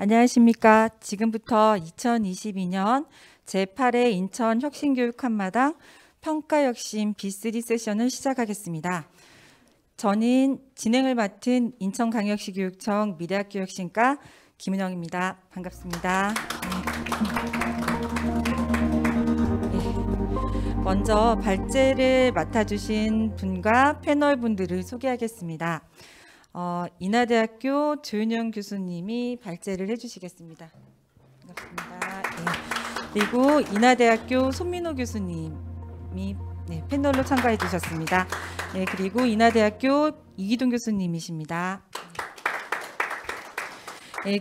안녕하십니까. 지금부터 2022년 제8회 인천 혁신교육 한마당 평가혁신 B3 세션을 시작하겠습니다. 저는 진행을 맡은 인천광역시 교육청 미래학교혁신과 김은영입니다. 반갑습니다. 먼저 발제를 맡아주신 분과 패널 분들을 소개하겠습니다. 인하대학교 조윤영 교수님이 발제를 해주시겠습니다. 반갑습니다. 그리고 인하대학교 손민호 교수님이 패널로 참가해 주셨습니다. 그리고 인하대학교 이기동 교수님이십니다.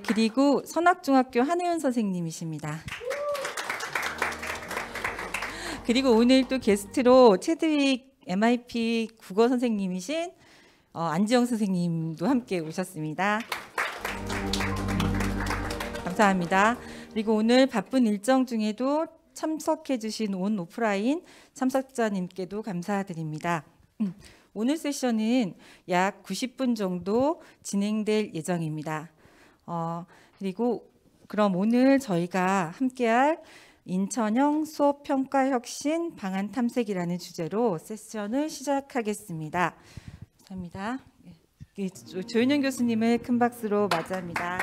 그리고 선악중학교 한혜연 선생님이십니다. 그리고 오늘 또 게스트로 체드윅 MIP 국어 선생님이신 안지영 선생님도 함께 오셨습니다. 감사합니다. 그리고 오늘 바쁜 일정 중에도 참석해 주신 온 오프라인 참석자님께도 감사드립니다. 오늘 세션은 약 90분 정도 진행될 예정입니다. 그리고 그럼 오늘 저희가 함께할 인천형 수업평가혁신 방안 탐색이라는 주제로 세션을 시작하겠습니다. 감사합니다. 조윤영 교수님을 큰 박수로 맞이합니다.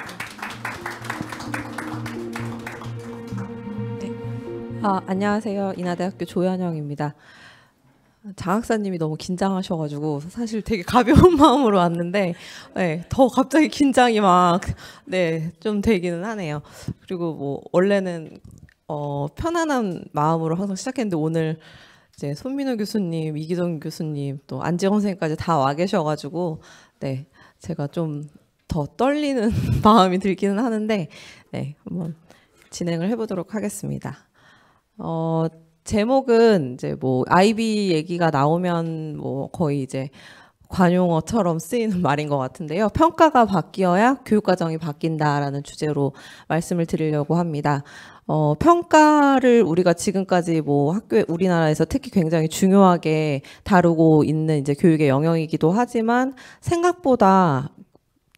안녕하세요. 인하대학교 조연영입니다. 장학사님이 너무 긴장하셔가지고 사실 되게 가벼운 마음으로 왔는데 더 갑자기 긴장이 좀 되기는 하네요. 그리고 뭐 원래는 편안한 마음으로 항상 시작했는데 오늘 이제 손민호 교수님, 이기동 교수님, 또 안지영 선생님까지 다 와 계셔가지고 제가 좀 더 떨리는 마음이 들기는 하는데 한번 진행을 해보도록 하겠습니다. 제목은 이제 뭐 IB 얘기가 나오면 뭐 거의 이제 관용어처럼 쓰이는 말인 것 같은데요. 평가가 바뀌어야 교육과정이 바뀐다라는 주제로 말씀을 드리려고 합니다. 평가를 우리가 지금까지 뭐 학교에 우리나라에서 특히 굉장히 중요하게 다루고 있는 이제 교육의 영역이기도 하지만 생각보다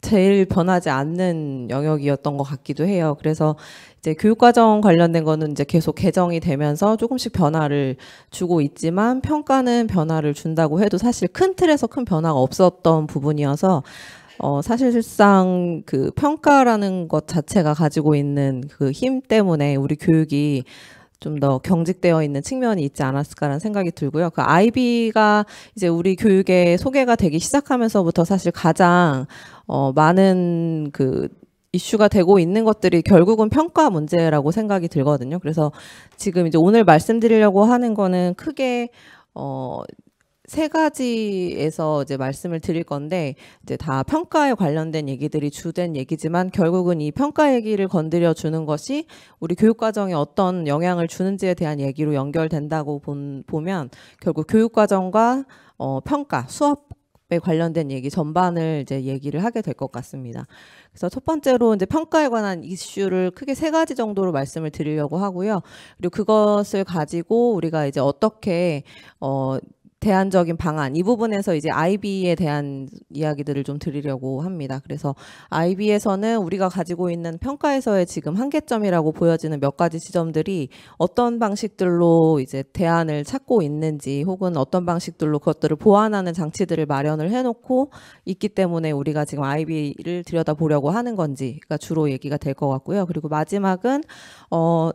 제일 변하지 않는 영역이었던 것 같기도 해요. 그래서 이제 교육과정 관련된 거는 이제 계속 개정이 되면서 조금씩 변화를 주고 있지만 평가는 변화를 준다고 해도 사실 큰 틀에서 큰 변화가 없었던 부분이어서 사실상 그 평가라는 것 자체가 가지고 있는 그 힘 때문에 우리 교육이 좀 더 경직되어 있는 측면이 있지 않았을까라는 생각이 들고요. 그 IB가 이제 우리 교육에 소개가 되기 시작하면서부터 사실 가장 많은 그 이슈가 되고 있는 것들이 결국은 평가 문제라고 생각이 들거든요. 그래서 지금 이제 오늘 말씀드리려고 하는 거는 크게 세 가지에서 이제 말씀을 드릴 건데 이제 다 평가에 관련된 얘기들이 주된 얘기지만 결국은 이 평가 얘기를 건드려 주는 것이 우리 교육 과정에 어떤 영향을 주는지에 대한 얘기로 연결된다고 보면 결국 교육 과정과 평가, 수업에 관련된 얘기 전반을 이제 얘기를 하게 될 것 같습니다. 그래서 첫 번째로 이제 평가에 관한 이슈를 크게 세 가지 정도로 말씀을 드리려고 하고요. 그리고 그것을 가지고 우리가 이제 어떻게 대안적인 방안 이 부분에서 이제 IB에 대한 이야기들을 좀 드리려고 합니다. 그래서 IB에서는 우리가 가지고 있는 평가에서의 지금 한계점이라고 보여지는 몇 가지 지점들이 어떤 방식들로 이제 대안을 찾고 있는지 혹은 어떤 방식들로 그것들을 보완하는 장치들을 마련을 해놓고 있기 때문에 우리가 지금 IB를 들여다보려고 하는 건지가 주로 얘기가 될 것 같고요. 그리고 마지막은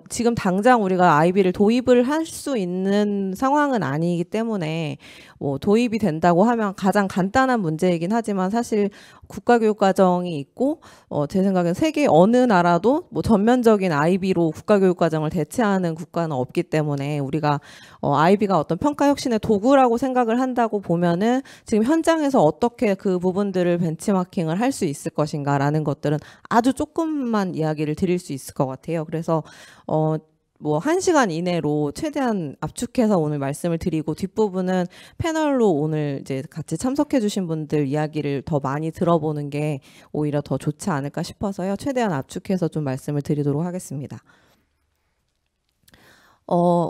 지금 당장 우리가 IB를 도입을 할 수 있는 상황은 아니기 때문에 뭐 도입이 된다고 하면 가장 간단한 문제이긴 하지만 사실 국가교육과정이 있고 제 생각엔 세계 어느 나라도 뭐 전면적인 IB로 국가교육과정을 대체하는 국가는 없기 때문에 우리가 IB가 어떤 평가혁신의 도구라고 생각을 한다고 보면은 지금 현장에서 어떻게 그 부분들을 벤치마킹을 할 수 있을 것인가라는 것들은 아주 조금만 이야기를 드릴 수 있을 것 같아요. 그래서 뭐 1시간 이내로 최대한 압축해서 오늘 말씀을 드리고 뒷부분은 패널로 오늘 이제 같이 참석해 주신 분들 이야기를 더 많이 들어보는 게 오히려 더 좋지 않을까 싶어서요. 최대한 압축해서 좀 말씀을 드리도록 하겠습니다.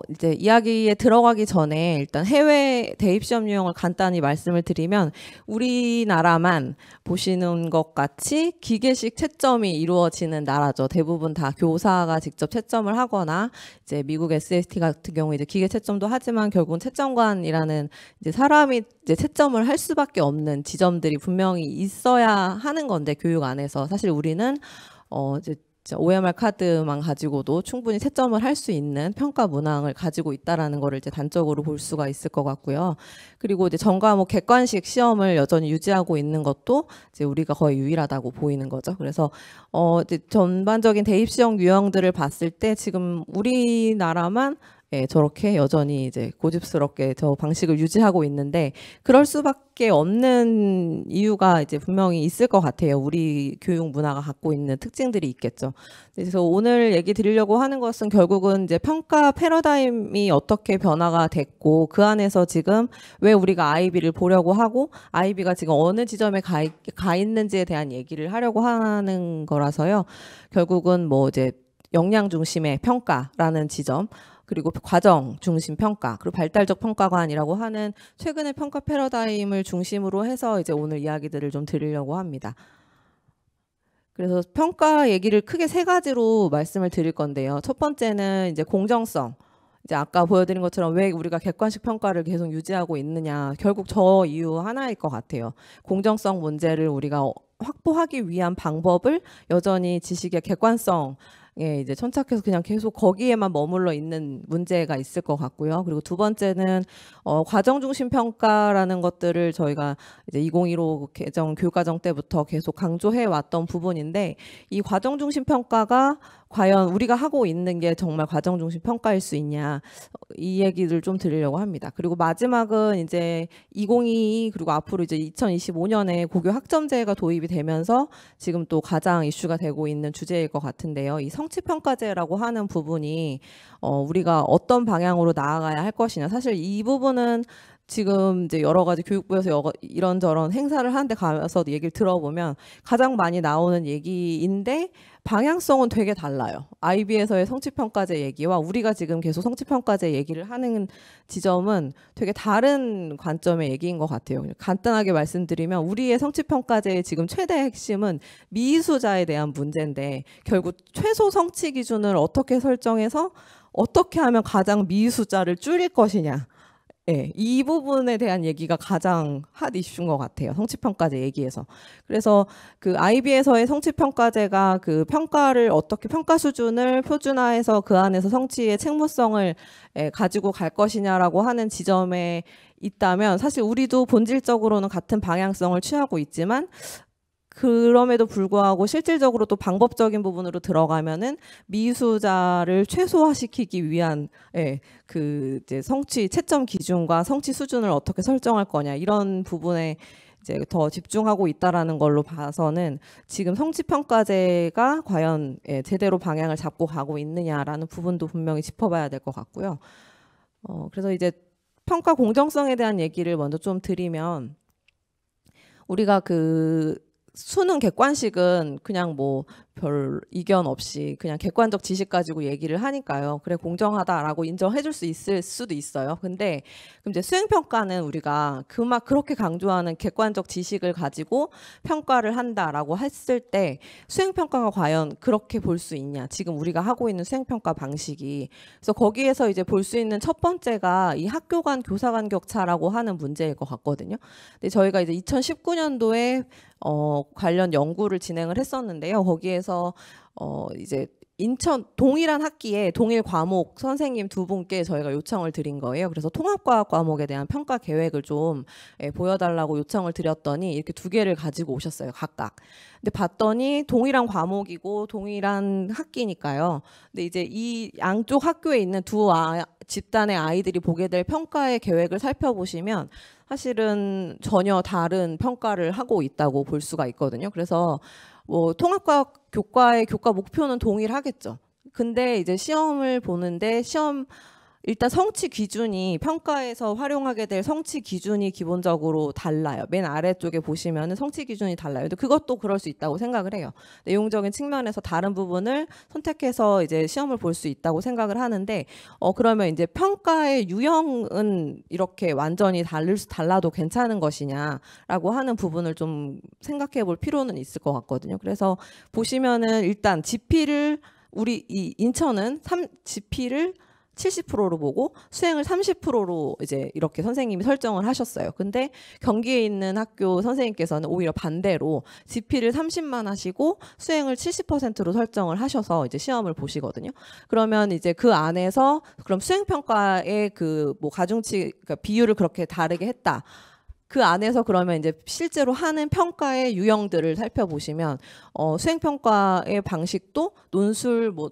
이제 이야기에 들어가기 전에 일단 해외 대입 시험 유형을 간단히 말씀을 드리면 우리나라만 보시는 것 같이 기계식 채점이 이루어지는 나라죠. 대부분 다 교사가 직접 채점을 하거나 이제 미국 SAT 같은 경우 이제 기계 채점도 하지만 결국은 채점관이라는 이제 사람이 이제 채점을 할 수밖에 없는 지점들이 분명히 있어야 하는 건데 교육 안에서 사실 우리는 이제 OMR 카드만 가지고도 충분히 채점을 할 수 있는 평가 문항을 가지고 있다라는 거를 이제 단적으로 볼 수가 있을 것 같고요. 그리고 이제 전과목 객관식 시험을 여전히 유지하고 있는 것도 이제 우리가 거의 유일하다고 보이는 거죠. 그래서 이제 전반적인 대입 시험 유형들을 봤을 때 지금 우리나라만 저렇게 여전히 이제 고집스럽게 저 방식을 유지하고 있는데 그럴 수밖에 없는 이유가 이제 분명히 있을 것 같아요. 우리 교육 문화가 갖고 있는 특징들이 있겠죠. 그래서 오늘 얘기 드리려고 하는 것은 결국은 이제 평가 패러다임이 어떻게 변화가 됐고 그 안에서 지금 왜 우리가 아이비를 보려고 하고 아이비가 지금 어느 지점에 가 있는지에 대한 얘기를 하려고 하는 거라서요. 결국은 뭐 이제 역량 중심의 평가라는 지점 그리고 과정 중심 평가, 그리고 발달적 평가관이라고 하는 최근의 평가 패러다임을 중심으로 해서 이제 오늘 이야기들을 좀 드리려고 합니다. 그래서 평가 얘기를 크게 세 가지로 말씀을 드릴 건데요. 첫 번째는 이제 공정성. 이제 아까 보여드린 것처럼 왜 우리가 객관식 평가를 계속 유지하고 있느냐. 결국 저 이유 하나일 것 같아요. 공정성 문제를 우리가 확보하기 위한 방법을 여전히 지식의 객관성 이제 천착해서 그냥 계속 거기에만 머물러 있는 문제가 있을 것 같고요. 그리고 두 번째는 과정 중심 평가라는 것들을 저희가 이제 2015 개정 교육과정 때부터 계속 강조해 왔던 부분인데 이 과정 중심 평가가 과연 우리가 하고 있는 게 정말 과정 중심 평가일 수 있냐 이 얘기를 좀 드리려고 합니다. 그리고 마지막은 이제 2022 그리고 앞으로 이제 2025년에 고교 학점제가 도입이 되면서 지금 또 가장 이슈가 되고 있는 주제일 것 같은데요. 이 성취평가제라고 하는 부분이 우리가 어떤 방향으로 나아가야 할 것이냐. 사실 이 부분은 지금 이제 여러 가지 교육부에서 이런저런 행사를 하는데 가서 얘기를 들어보면 가장 많이 나오는 얘기인데 방향성은 되게 달라요. IB에서의 성취평가제 얘기와 우리가 지금 계속 성취평가제 얘기를 하는 지점은 되게 다른 관점의 얘기인 것 같아요. 간단하게 말씀드리면 우리의 성취평가제의 지금 최대 핵심은 미수자에 대한 문제인데 결국 최소 성취 기준을 어떻게 설정해서 어떻게 하면 가장 미수자를 줄일 것이냐. 네, 이 부분에 대한 얘기가 가장 핫 이슈인 것 같아요. 성취평가제 얘기에서. 그래서 그 IB에서의 성취평가제가 그 평가를 어떻게 평가 수준을 표준화해서 그 안에서 성취의 책무성을 가지고 갈 것이냐라고 하는 지점에 있다면 사실 우리도 본질적으로는 같은 방향성을 취하고 있지만 그럼에도 불구하고 실질적으로 또 방법적인 부분으로 들어가면은 미수자를 최소화시키기 위한 그 이제 성취 채점 기준과 성취 수준을 어떻게 설정할 거냐 이런 부분에 이제 더 집중하고 있다라는 걸로 봐서는 지금 성취평가제가 과연 제대로 방향을 잡고 가고 있느냐라는 부분도 분명히 짚어봐야 될 것 같고요. 그래서 이제 평가 공정성에 대한 얘기를 먼저 좀 드리면 우리가 그 수능 객관식은 그냥 뭐 별 이견 없이 그냥 객관적 지식 가지고 얘기를 하니까요. 그래 공정하다라고 인정해 줄 수 있을 수도 있어요. 근데 그럼 이제 수행평가는 우리가 그렇게 강조하는 객관적 지식을 가지고 평가를 한다라고 했을 때 수행평가가 과연 그렇게 볼 수 있냐. 지금 우리가 하고 있는 수행평가 방식이. 그래서 거기에서 이제 볼 수 있는 첫 번째가 이 학교 간 교사 간 격차라고 하는 문제일 것 같거든요. 근데 저희가 이제 2019년도에 관련 연구를 진행을 했었는데요. 거기에서 이제 인천 동일한 학기에 동일 과목 선생님 두 분께 저희가 요청을 드린 거예요. 그래서 통합과학 과목에 대한 평가 계획을 좀 보여달라고 요청을 드렸더니 이렇게 두 개를 가지고 오셨어요. 각각. 근데 봤더니 동일한 과목이고 동일한 학기니까요. 근데 이제 이 양쪽 학교에 있는 두 집단의 아이들이 보게 될 평가의 계획을 살펴보시면 사실은 전혀 다른 평가를 하고 있다고 볼 수가 있거든요. 그래서 뭐 통합과학 교과의 교과 목표는 동일하겠죠. 근데 이제 시험을 보는데 시험 일단 성취 기준이 평가에서 활용하게 될 성취 기준이 기본적으로 달라요. 맨 아래쪽에 보시면은 성취 기준이 달라요. 근데 그것도 그럴 수 있다고 생각을 해요. 내용적인 측면에서 다른 부분을 선택해서 이제 시험을 볼 수 있다고 생각을 하는데 그러면 이제 평가의 유형은 이렇게 완전히 달라도 괜찮은 것이냐라고 하는 부분을 좀 생각해 볼 필요는 있을 것 같거든요. 그래서 보시면은 일단 지피를 우리 이 인천은 지피를 70%로 보고 수행을 30%로 이제 이렇게 선생님이 설정을 하셨어요. 근데 경기에 있는 학교 선생님께서는 오히려 반대로 지피를 30만 하시고 수행을 70%로 설정을 하셔서 이제 시험을 보시거든요. 그러면 이제 그 안에서 그럼 수행 평가의 그 뭐 가중치 그러니까 비율을 그렇게 다르게 했다. 그 안에서 그러면 이제 실제로 하는 평가의 유형들을 살펴보시면 수행평가의 방식도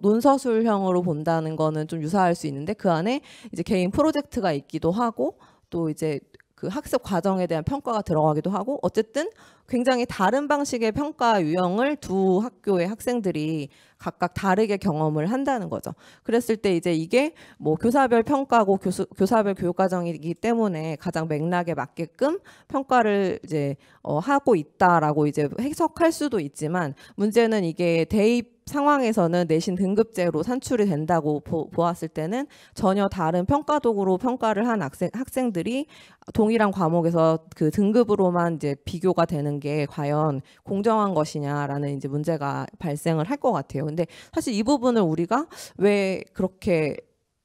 논서술형으로 본다는 거는 좀 유사할 수 있는데 그 안에 이제 개인 프로젝트가 있기도 하고 또 이제 그 학습 과정에 대한 평가가 들어가기도 하고 어쨌든 굉장히 다른 방식의 평가 유형을 두 학교의 학생들이 각각 다르게 경험을 한다는 거죠. 그랬을 때 이제 이게 뭐 교사별 평가고 교사별 교육과정이기 때문에 가장 맥락에 맞게끔 평가를 이제 하고 있다라고 이제 해석할 수도 있지만 문제는 이게 대입 상황에서는 내신 등급제로 산출이 된다고 보았을 때는 전혀 다른 평가 도구로 평가를 한 학생들이 동일한 과목에서 그 등급으로만 이제 비교가 되는 게 과연 공정한 것이냐라는 이제 문제가 발생을 할 것 같아요. 근데 사실 이 부분을 우리가 왜 그렇게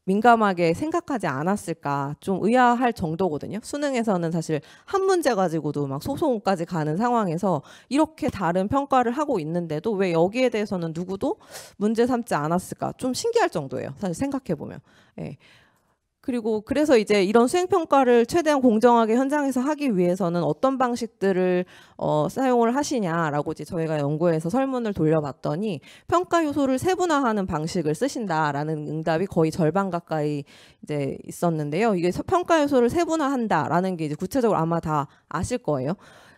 민감하게 생각하지 않았을까 좀 의아할 정도거든요. 수능에서는 사실 한 문제 가지고도 막 소송까지 가는 상황에서 이렇게 다른 평가를 하고 있는데도 왜 여기에 대해서는 누구도 문제 삼지 않았을까 좀 신기할 정도예요. 사실 생각해 보면. 예. 그리고 그래서 이제 이런 수행평가를 최대한 공정하게 현장에서 하기 위해서는 어떤 방식들을 사용을 하시냐라고 이제 저희가 연구해서 설문을 돌려봤더니 평가 요소를 세분화하는 방식을 쓰신다라는 응답이 거의 절반 가까이 이제 있었는데요. 이게 평가 요소를 세분화한다라는 게 이제 구체적으로 아마 다 아실 거예요.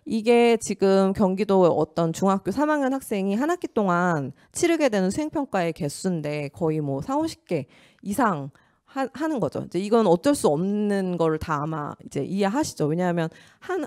이게 지금 경기도 어떤 중학교 3학년 학생이 한 학기 동안 치르게 되는 수행평가의 개수인데 거의 뭐 40-50개 이상 하는 거죠. 이제 이건 어쩔 수 없는 거를 다 아마 이제 이해하시죠. 왜냐하면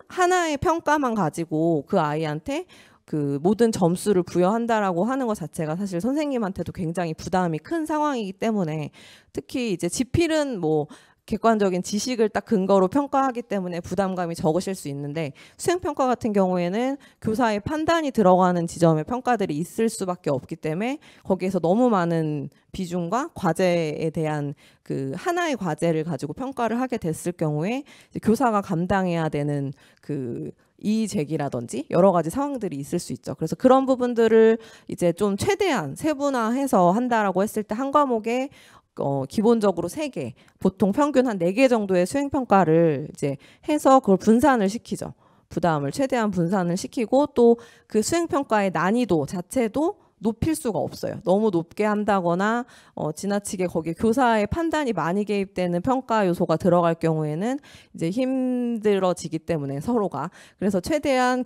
하나의 평가만 가지고 그 아이한테 그 모든 점수를 부여한다라고 하는 것 자체가 사실 선생님한테도 굉장히 부담이 큰 상황이기 때문에 특히 이제 지필은 뭐 객관적인 지식을 딱 근거로 평가하기 때문에 부담감이 적으실 수 있는데 수행평가 같은 경우에는 교사의 판단이 들어가는 지점의 평가들이 있을 수밖에 없기 때문에 거기에서 너무 많은 비중과 과제에 대한 그 하나의 과제를 가지고 평가를 하게 됐을 경우에 교사가 감당해야 되는 그 이의 제기라든지 여러 가지 상황들이 있을 수 있죠. 그래서 그런 부분들을 이제 좀 최대한 세분화해서 한다라고 했을 때 한 과목에 기본적으로 3개, 보통 평균 한 4개 정도의 수행평가를 이제 해서 그걸 분산을 시키죠. 부담을 최대한 분산을 시키고 또 그 수행평가의 난이도 자체도 높일 수가 없어요. 너무 높게 한다거나 지나치게 거기에 교사의 판단이 많이 개입되는 평가 요소가 들어갈 경우에는 이제 힘들어지기 때문에 서로가 그래서 최대한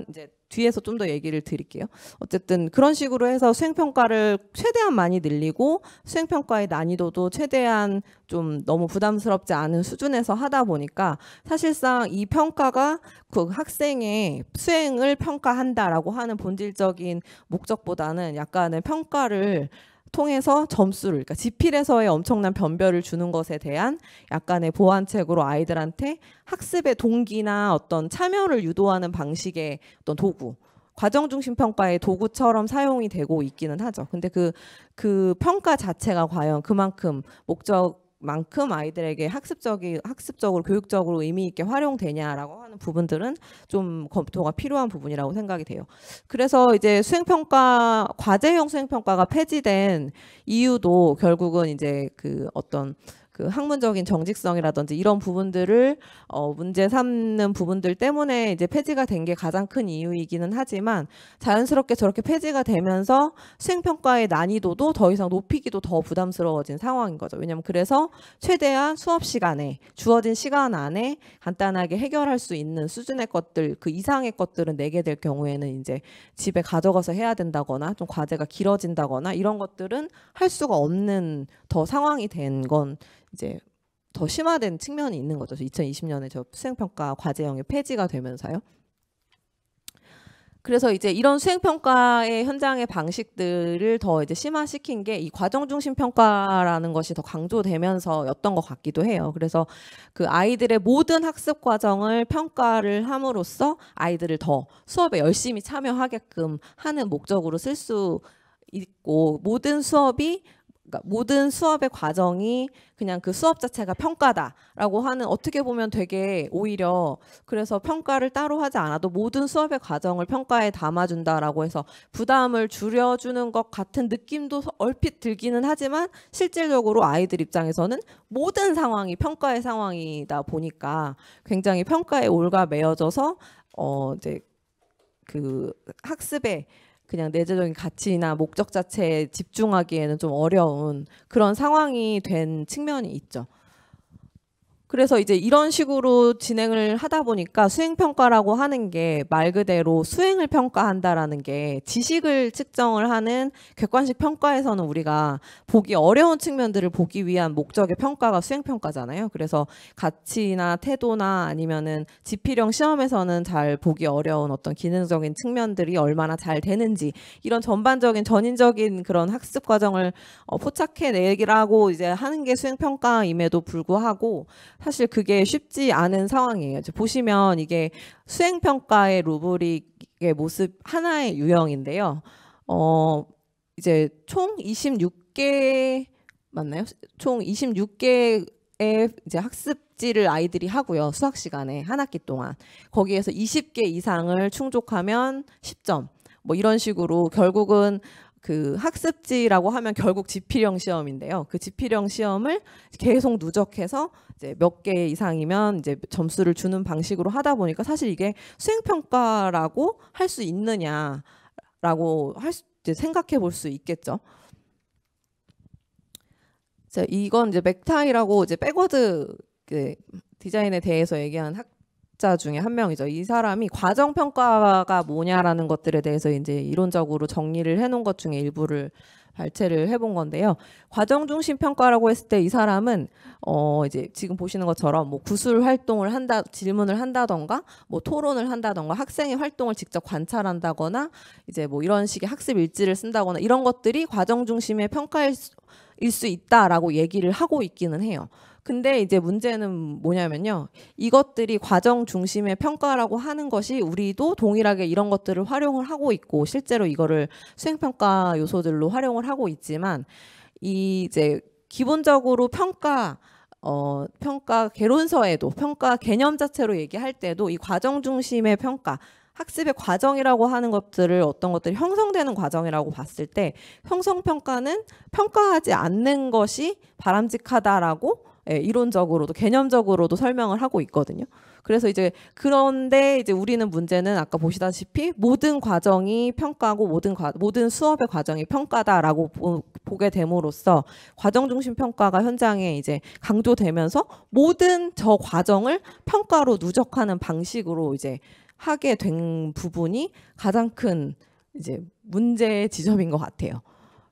이제 뒤에서 좀 더 얘기를 드릴게요. 어쨌든 그런 식으로 해서 수행평가를 최대한 많이 늘리고 수행평가의 난이도도 최대한 좀 너무 부담스럽지 않은 수준에서 하다 보니까 사실상 이 평가가 그 학생의 수행을 평가한다라고 하는 본질적인 목적보다는 약간의 평가를 통해서 점수를 그러니까 지필에서의 엄청난 변별을 주는 것에 대한 약간의 보완책으로 아이들한테 학습의 동기나 어떤 참여를 유도하는 방식의 어떤 도구 과정 중심 평가의 도구처럼 사용이 되고 있기는 하죠. 근데 그 평가 자체가 과연 그만큼 목적만큼 아이들에게 학습적으로 교육적으로 의미 있게 활용되냐라고 하는 부분들은 좀 검토가 필요한 부분이라고 생각이 돼요. 그래서 이제 수행평가 과제형 수행평가가 폐지된 이유도 결국은 이제 그 어떤 그 학문적인 정직성이라든지 이런 부분들을 문제 삼는 부분들 때문에 이제 폐지가 된 게 가장 큰 이유이기는 하지만 자연스럽게 저렇게 폐지가 되면서 수행평가의 난이도도 더 이상 높이기도 더 부담스러워진 상황인 거죠. 왜냐하면 그래서 최대한 수업 시간에 주어진 시간 안에 간단하게 해결할 수 있는 수준의 것들 그 이상의 것들은 내게 될 경우에는 이제 집에 가져가서 해야 된다거나 좀 과제가 길어진다거나 이런 것들은 할 수가 없는 더 상황이 된 건 이제 더 심화된 측면이 있는 거죠. 2020년에 저 수행평가 과제형이 폐지가 되면서요. 그래서 이제 이런 수행평가의 현장의 방식들을 더 이제 심화시킨 게 이 과정 중심 평가라는 것이 더 강조되면서였던 것 같기도 해요. 그래서 그 아이들의 모든 학습 과정을 평가를 함으로써 아이들을 더 수업에 열심히 참여하게끔 하는 목적으로 쓸 수 있고, 모든 수업이 그러니까 모든 수업의 과정이 그냥 그 수업 자체가 평가다라고 하는, 어떻게 보면 되게 오히려 그래서 평가를 따로 하지 않아도 모든 수업의 과정을 평가에 담아준다라고 해서 부담을 줄여주는 것 같은 느낌도 얼핏 들기는 하지만, 실질적으로 아이들 입장에서는 모든 상황이 평가의 상황이다 보니까 굉장히 평가에 올가매어져서 이제 그 학습에 그냥 내재적인 가치나 목적 자체에 집중하기에는 좀 어려운 그런 상황이 된 측면이 있죠. 그래서 이제 이런 식으로 진행을 하다 보니까 수행평가라고 하는 게 말 그대로 수행을 평가한다라는 게, 지식을 측정을 하는 객관식 평가에서는 우리가 보기 어려운 측면들을 보기 위한 목적의 평가가 수행평가잖아요. 그래서 가치나 태도나 아니면은 지필형 시험에서는 잘 보기 어려운 어떤 기능적인 측면들이 얼마나 잘 되는지, 이런 전반적인 전인적인 그런 학습 과정을 포착해내기라고 이제 하는 게 수행평가임에도 불구하고 사실 그게 쉽지 않은 상황이에요. 보시면 이게 수행평가의 루브릭의 모습 하나의 유형인데요. 이제 총 26개 맞나요? 총 26개의 이제 학습지를 아이들이 하고요. 수학 시간에 한 학기 동안. 거기에서 20개 이상을 충족하면 10점. 뭐 이런 식으로 결국은 그 학습지라고 하면 결국 지필형 시험인데요. 그 지필형 시험을 계속 누적해서 이제 몇 개 이상이면 이제 점수를 주는 방식으로 하다 보니까, 사실 이게 수행평가라고 할 수 있느냐라고 이제 생각해 볼 수 있겠죠. 자, 이건 이제 맥타이라고 이제 백워드 그 디자인에 대해서 얘기한 학자 중에 한 명이죠. 이 사람이 과정평가가 뭐냐라는 것들에 대해서 이제 이론적으로 정리를 해놓은 것 중에 일부를 발췌를 해본 건데요. 과정 중심 평가라고 했을 때 이 사람은 이제 지금 보시는 것처럼 뭐 구술 활동을 한다, 질문을 한다던가, 뭐 토론을 한다던가, 학생의 활동을 직접 관찰한다거나, 이제 뭐 이런 식의 학습 일지를 쓴다거나, 이런 것들이 과정 중심의 평가일 수 있다라고 얘기를 하고 있기는 해요. 근데 이제 문제는 뭐냐면요. 이것들이 과정 중심의 평가라고 하는 것이 우리도 동일하게 이런 것들을 활용을 하고 있고, 실제로 이거를 수행평가 요소들로 활용을 하고 있지만, 이 이제 기본적으로 평가 개론서에도 평가 개념 자체로 얘기할 때도 이 과정 중심의 평가, 학습의 과정이라고 하는 것들을, 어떤 것들이 형성되는 과정이라고 봤을 때, 형성평가는 평가하지 않는 것이 바람직하다라고 이론적으로도 개념적으로도 설명을 하고 있거든요. 그래서 이제 그런데 이제 우리는 문제는 아까 보시다시피 모든 과정이 평가고 모든 수업의 과정이 평가다라고 보게 됨으로써 과정 중심 평가가 현장에 이제 강조되면서 모든 저 과정을 평가로 누적하는 방식으로 이제 하게 된 부분이 가장 큰 이제 문제의 지점인 것 같아요.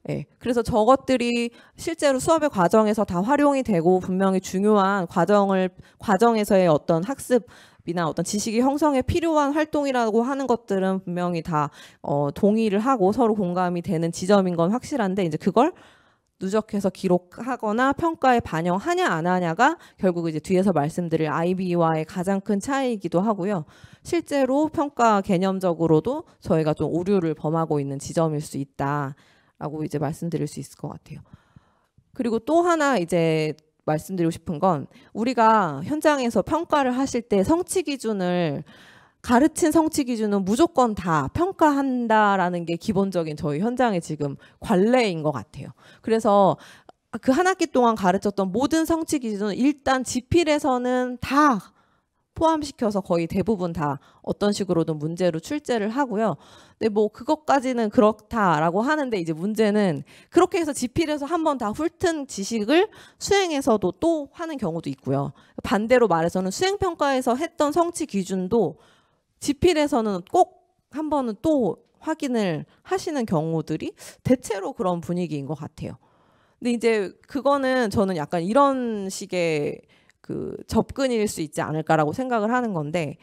예, 그래서 저것들이 실제로 수업의 과정에서 다 활용이 되고 분명히 중요한 과정에서의 어떤 학습이나 어떤 지식이 형성에 필요한 활동이라고 하는 것들은 분명히 다 동의를 하고 서로 공감이 되는 지점인 건 확실한데, 이제 그걸 누적해서 기록하거나 평가에 반영하냐 안 하냐가 결국 이제 뒤에서 말씀드릴 IB와의 가장 큰 차이이기도 하고요. 실제로 평가 개념적으로도 저희가 좀 오류를 범하고 있는 지점일 수 있다라고 이제 말씀드릴 수 있을 것 같아요. 그리고 또 하나 이제 말씀드리고 싶은 건, 우리가 현장에서 평가를 하실 때 성취 기준을, 가르친 성취 기준은 무조건 다 평가한다라는 게 기본적인 저희 현장의 지금 관례인 것 같아요. 그래서 그 한 학기 동안 가르쳤던 모든 성취 기준은 일단 지필에서는 다 포함시켜서 거의 대부분 다 어떤 식으로든 문제로 출제를 하고요. 근데 뭐 그것까지는 그렇다라고 하는데, 이제 문제는 그렇게 해서 지필에서 한 번 다 훑은 지식을 수행에서도 또 하는 경우도 있고요. 반대로 말해서는 수행평가에서 했던 성취 기준도 지필에서는 꼭 한 번은 또 확인을 하시는 경우들이 대체로 그런 분위기인 것 같아요. 근데 이제 그거는 저는 약간 이런 식의 그 접근일 수 있지 않을까라고 생각을 하는 건데,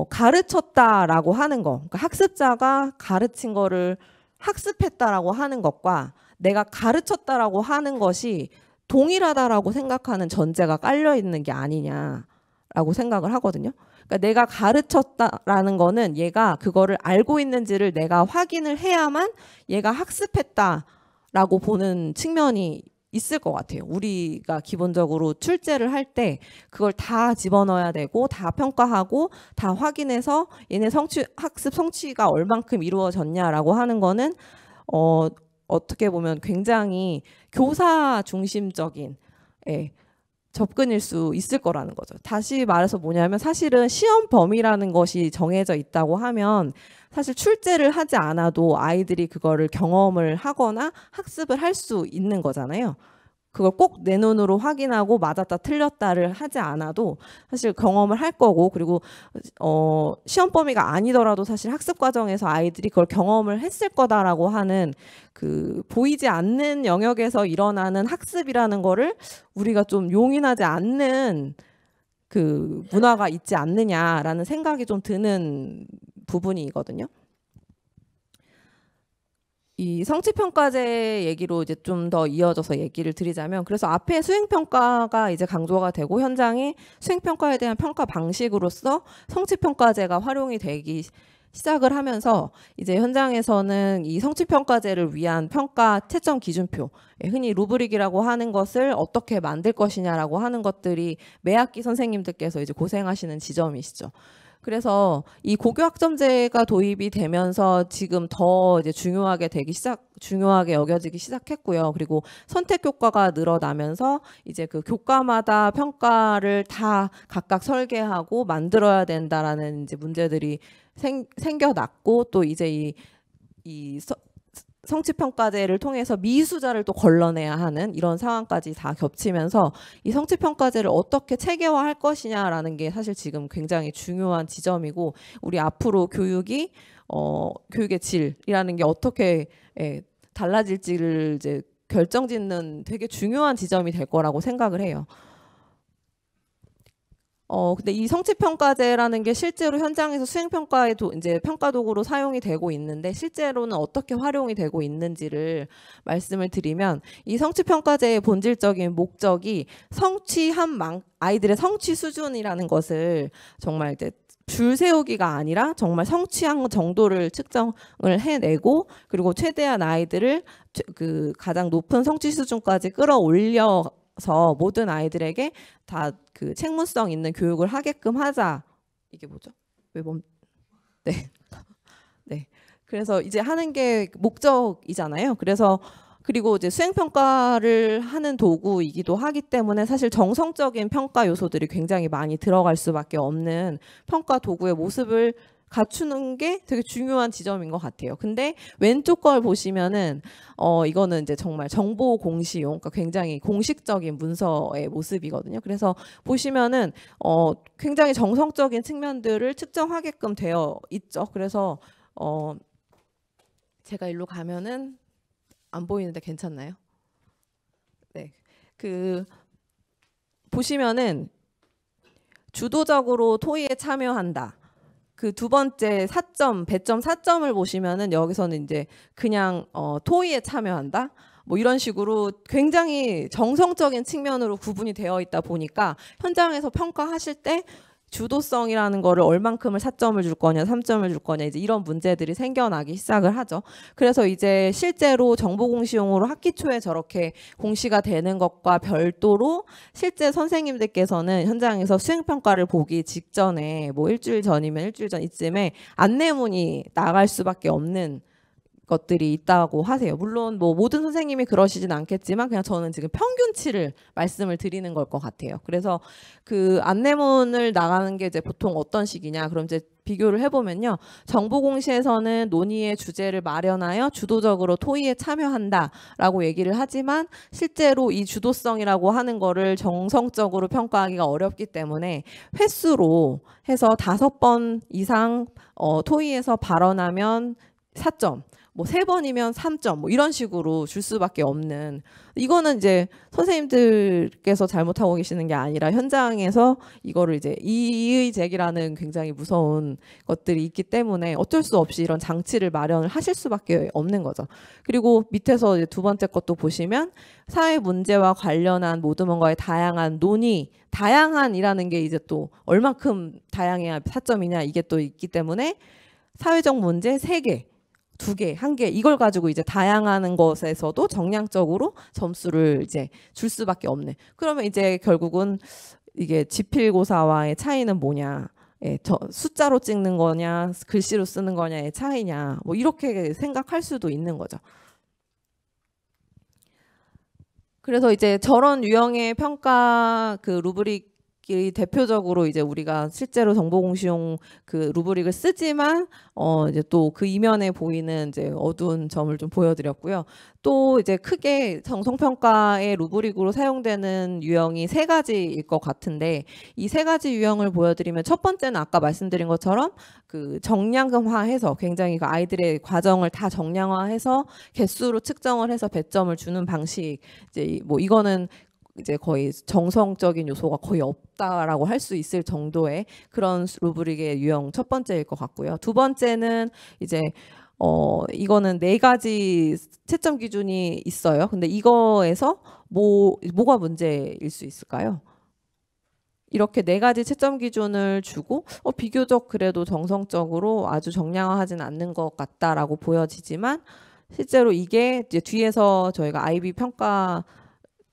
가르쳤다라고 하는 거, 그러니까 학습자가 가르친 거를 학습했다라고 하는 것과 내가 가르쳤다라고 하는 것이 동일하다라고 생각하는 전제가 깔려 있는 게 아니냐라고 생각을 하거든요. 그러니까 내가 가르쳤다라는 거는 얘가 그거를 알고 있는지를 내가 확인을 해야만 얘가 학습했다라고 보는 측면이 있을 것 같아요. 우리가 기본적으로 출제를 할 때 그걸 다 집어넣어야 되고 다 평가하고 다 확인해서 얘네 학습 성취가 얼만큼 이루어졌냐라고 하는 거는 어떻게 보면 굉장히 교사 중심적인 접근일 수 있을 거라는 거죠. 다시 말해서 뭐냐면 사실은 시험 범위라는 것이 정해져 있다고 하면 사실 출제를 하지 않아도 아이들이 그거를 경험을 하거나 학습을 할 수 있는 거잖아요. 그걸 꼭 내 눈으로 확인하고 맞았다 틀렸다를 하지 않아도 사실 경험을 할 거고, 그리고 시험 범위가 아니더라도 사실 학습 과정에서 아이들이 그걸 경험을 했을 거다라고 하는 그 보이지 않는 영역에서 일어나는 학습이라는 거를 우리가 좀 용인하지 않는 그 문화가 있지 않느냐라는 생각이 좀 드는 부분이거든요. 이 성취평가제 얘기로 이제 좀 더 이어져서 얘기를 드리자면, 그래서 앞에 수행평가가 이제 강조가 되고 현장에 수행평가에 대한 평가 방식으로서 성취평가제가 활용이 되기 시작을 하면서 이제 현장에서는 이 성취평가제를 위한 평가 채점 기준표, 흔히 루브릭이라고 하는 것을 어떻게 만들 것이냐라고 하는 것들이 매학기 선생님들께서 이제 고생하시는 지점이시죠. 그래서 이 고교학점제가 도입이 되면서 지금 더 이제 중요하게 여겨지기 시작했고요. 그리고 선택 교과가 늘어나면서 이제 그 교과마다 평가를 다 각각 설계하고 만들어야 된다라는 이제 문제들이 생겨났고, 또 이제 이 성취평가제를 통해서 미수자를 또 걸러내야 하는 이런 상황까지 다 겹치면서 이 성취평가제를 어떻게 체계화할 것이냐라는 게 사실 지금 굉장히 중요한 지점이고, 우리 앞으로 교육의 질이라는 게 어떻게 달라질지를 이제 결정짓는 되게 중요한 지점이 될 거라고 생각을 해요. 근데 이 성취평가제라는 게 실제로 현장에서 수행평가의 이제 평가도구로 사용이 되고 있는데, 실제로는 어떻게 활용이 되고 있는지를 말씀을 드리면, 이 성취평가제의 본질적인 목적이 아이들의 성취 수준이라는 것을 정말 이제 줄 세우기가 아니라 정말 성취한 정도를 측정을 해내고, 그리고 최대한 아이들을 그 가장 높은 성취 수준까지 끌어올려서 모든 아이들에게 다 그 책무성 있는 교육을 하게끔 하자. 이게 뭐죠? 네. 네. 그래서 이제 하는 게 목적이잖아요. 그리고 이제 수행평가를 하는 도구이기도 하기 때문에 사실 정성적인 평가 요소들이 굉장히 많이 들어갈 수밖에 없는 평가 도구의 모습을 갖추는 게 되게 중요한 지점인 것 같아요. 근데 왼쪽 걸 보시면은 이거는 이제 정말 정보 공시용, 그러니까 굉장히 공식적인 문서의 모습이거든요. 그래서 보시면은 굉장히 정성적인 측면들을 측정하게끔 되어 있죠. 그래서 제가 일로 가면은 안 보이는데 괜찮나요? 네, 보시면은 주도적으로 토의에 참여한다. 그 두 번째 4점, 배점 4점을 보시면은 여기서는 이제 그냥 토의에 참여한다. 뭐 이런 식으로 굉장히 정성적인 측면으로 구분이 되어 있다 보니까 현장에서 평가하실 때 주도성이라는 거를 얼만큼을 4점을 줄 거냐 3점을 줄 거냐 이제 이런 문제들이 생겨나기 시작을 하죠. 그래서 이제 실제로 정보 공시용으로 학기 초에 저렇게 공시가 되는 것과 별도로 실제 선생님들께서는 현장에서 수행평가를 보기 직전에 뭐 일주일 전이면 일주일 전 이쯤에 안내문이 나갈 수밖에 없는 것들이 있다고 하세요. 물론 뭐 모든 선생님이 그러시진 않겠지만 그냥 저는 지금 평균치를 말씀을 드리는 걸 것 같아요. 그래서 그 안내문을 나가는 게 이제 보통 어떤 식이냐, 그럼 이제 비교를 해보면요. 정보공시에서는 논의의 주제를 마련하여 주도적으로 토의에 참여한다라고 얘기를 하지만 실제로 이 주도성이라고 하는 거를 정성적으로 평가하기가 어렵기 때문에 횟수로 해서 5번 이상 토의에서 발언하면 4점, 뭐 3번이면 3점 뭐 이런 식으로 줄 수밖에 없는, 이거는 이제 선생님들께서 잘못하고 계시는 게 아니라 현장에서 이거를 이제 이의 제기라는 굉장히 무서운 것들이 있기 때문에 어쩔 수 없이 이런 장치를 마련을 하실 수밖에 없는 거죠. 그리고 밑에서 이제 2번째 것도 보시면 사회 문제와 관련한 모두먼과의 다양한 논의, 다양한이라는 게 이제 또 얼만큼 다양해야 4점이냐 이게 또 있기 때문에 사회적 문제 3개, 2개, 1개 이걸 가지고 이제 다양한 것에서도 정량적으로 점수를 이제 줄 수밖에 없네. 그러면 이제 결국은 이게 지필고사와의 차이는 뭐냐? 예, 숫자로 찍는 거냐, 글씨로 쓰는 거냐의 차이냐, 뭐 이렇게 생각할 수도 있는 거죠. 그래서 이제 저런 유형의 평가 그 루브릭이 대표적으로 이제 우리가 실제로 정보공시용 그 루브릭을 쓰지만 이제 또 그 이면에 보이는 이제 어두운 점을 좀 보여드렸고요. 또 이제 크게 정성평가의 루브릭으로 사용되는 유형이 3가지일 것 같은데 이 3가지 유형을 보여드리면 첫 번째는 아까 말씀드린 것처럼 그 정량화해서 굉장히 그 아이들의 과정을 다 정량화해서 개수로 측정을 해서 배점을 주는 방식, 이제 뭐 이거는 이제 거의 정성적인 요소가 거의 없다라고 할 수 있을 정도의 그런 루브릭의 유형 첫 번째일 것 같고요. 2번째는 이제 이거는 4가지 채점 기준이 있어요. 근데 이거에서 뭐가 문제일 수 있을까요? 이렇게 4가지 채점 기준을 주고 비교적 그래도 정성적으로 아주 정량화하진 않는 것 같다라고 보여지지만 실제로 이게 이제 뒤에서 저희가 IB 평가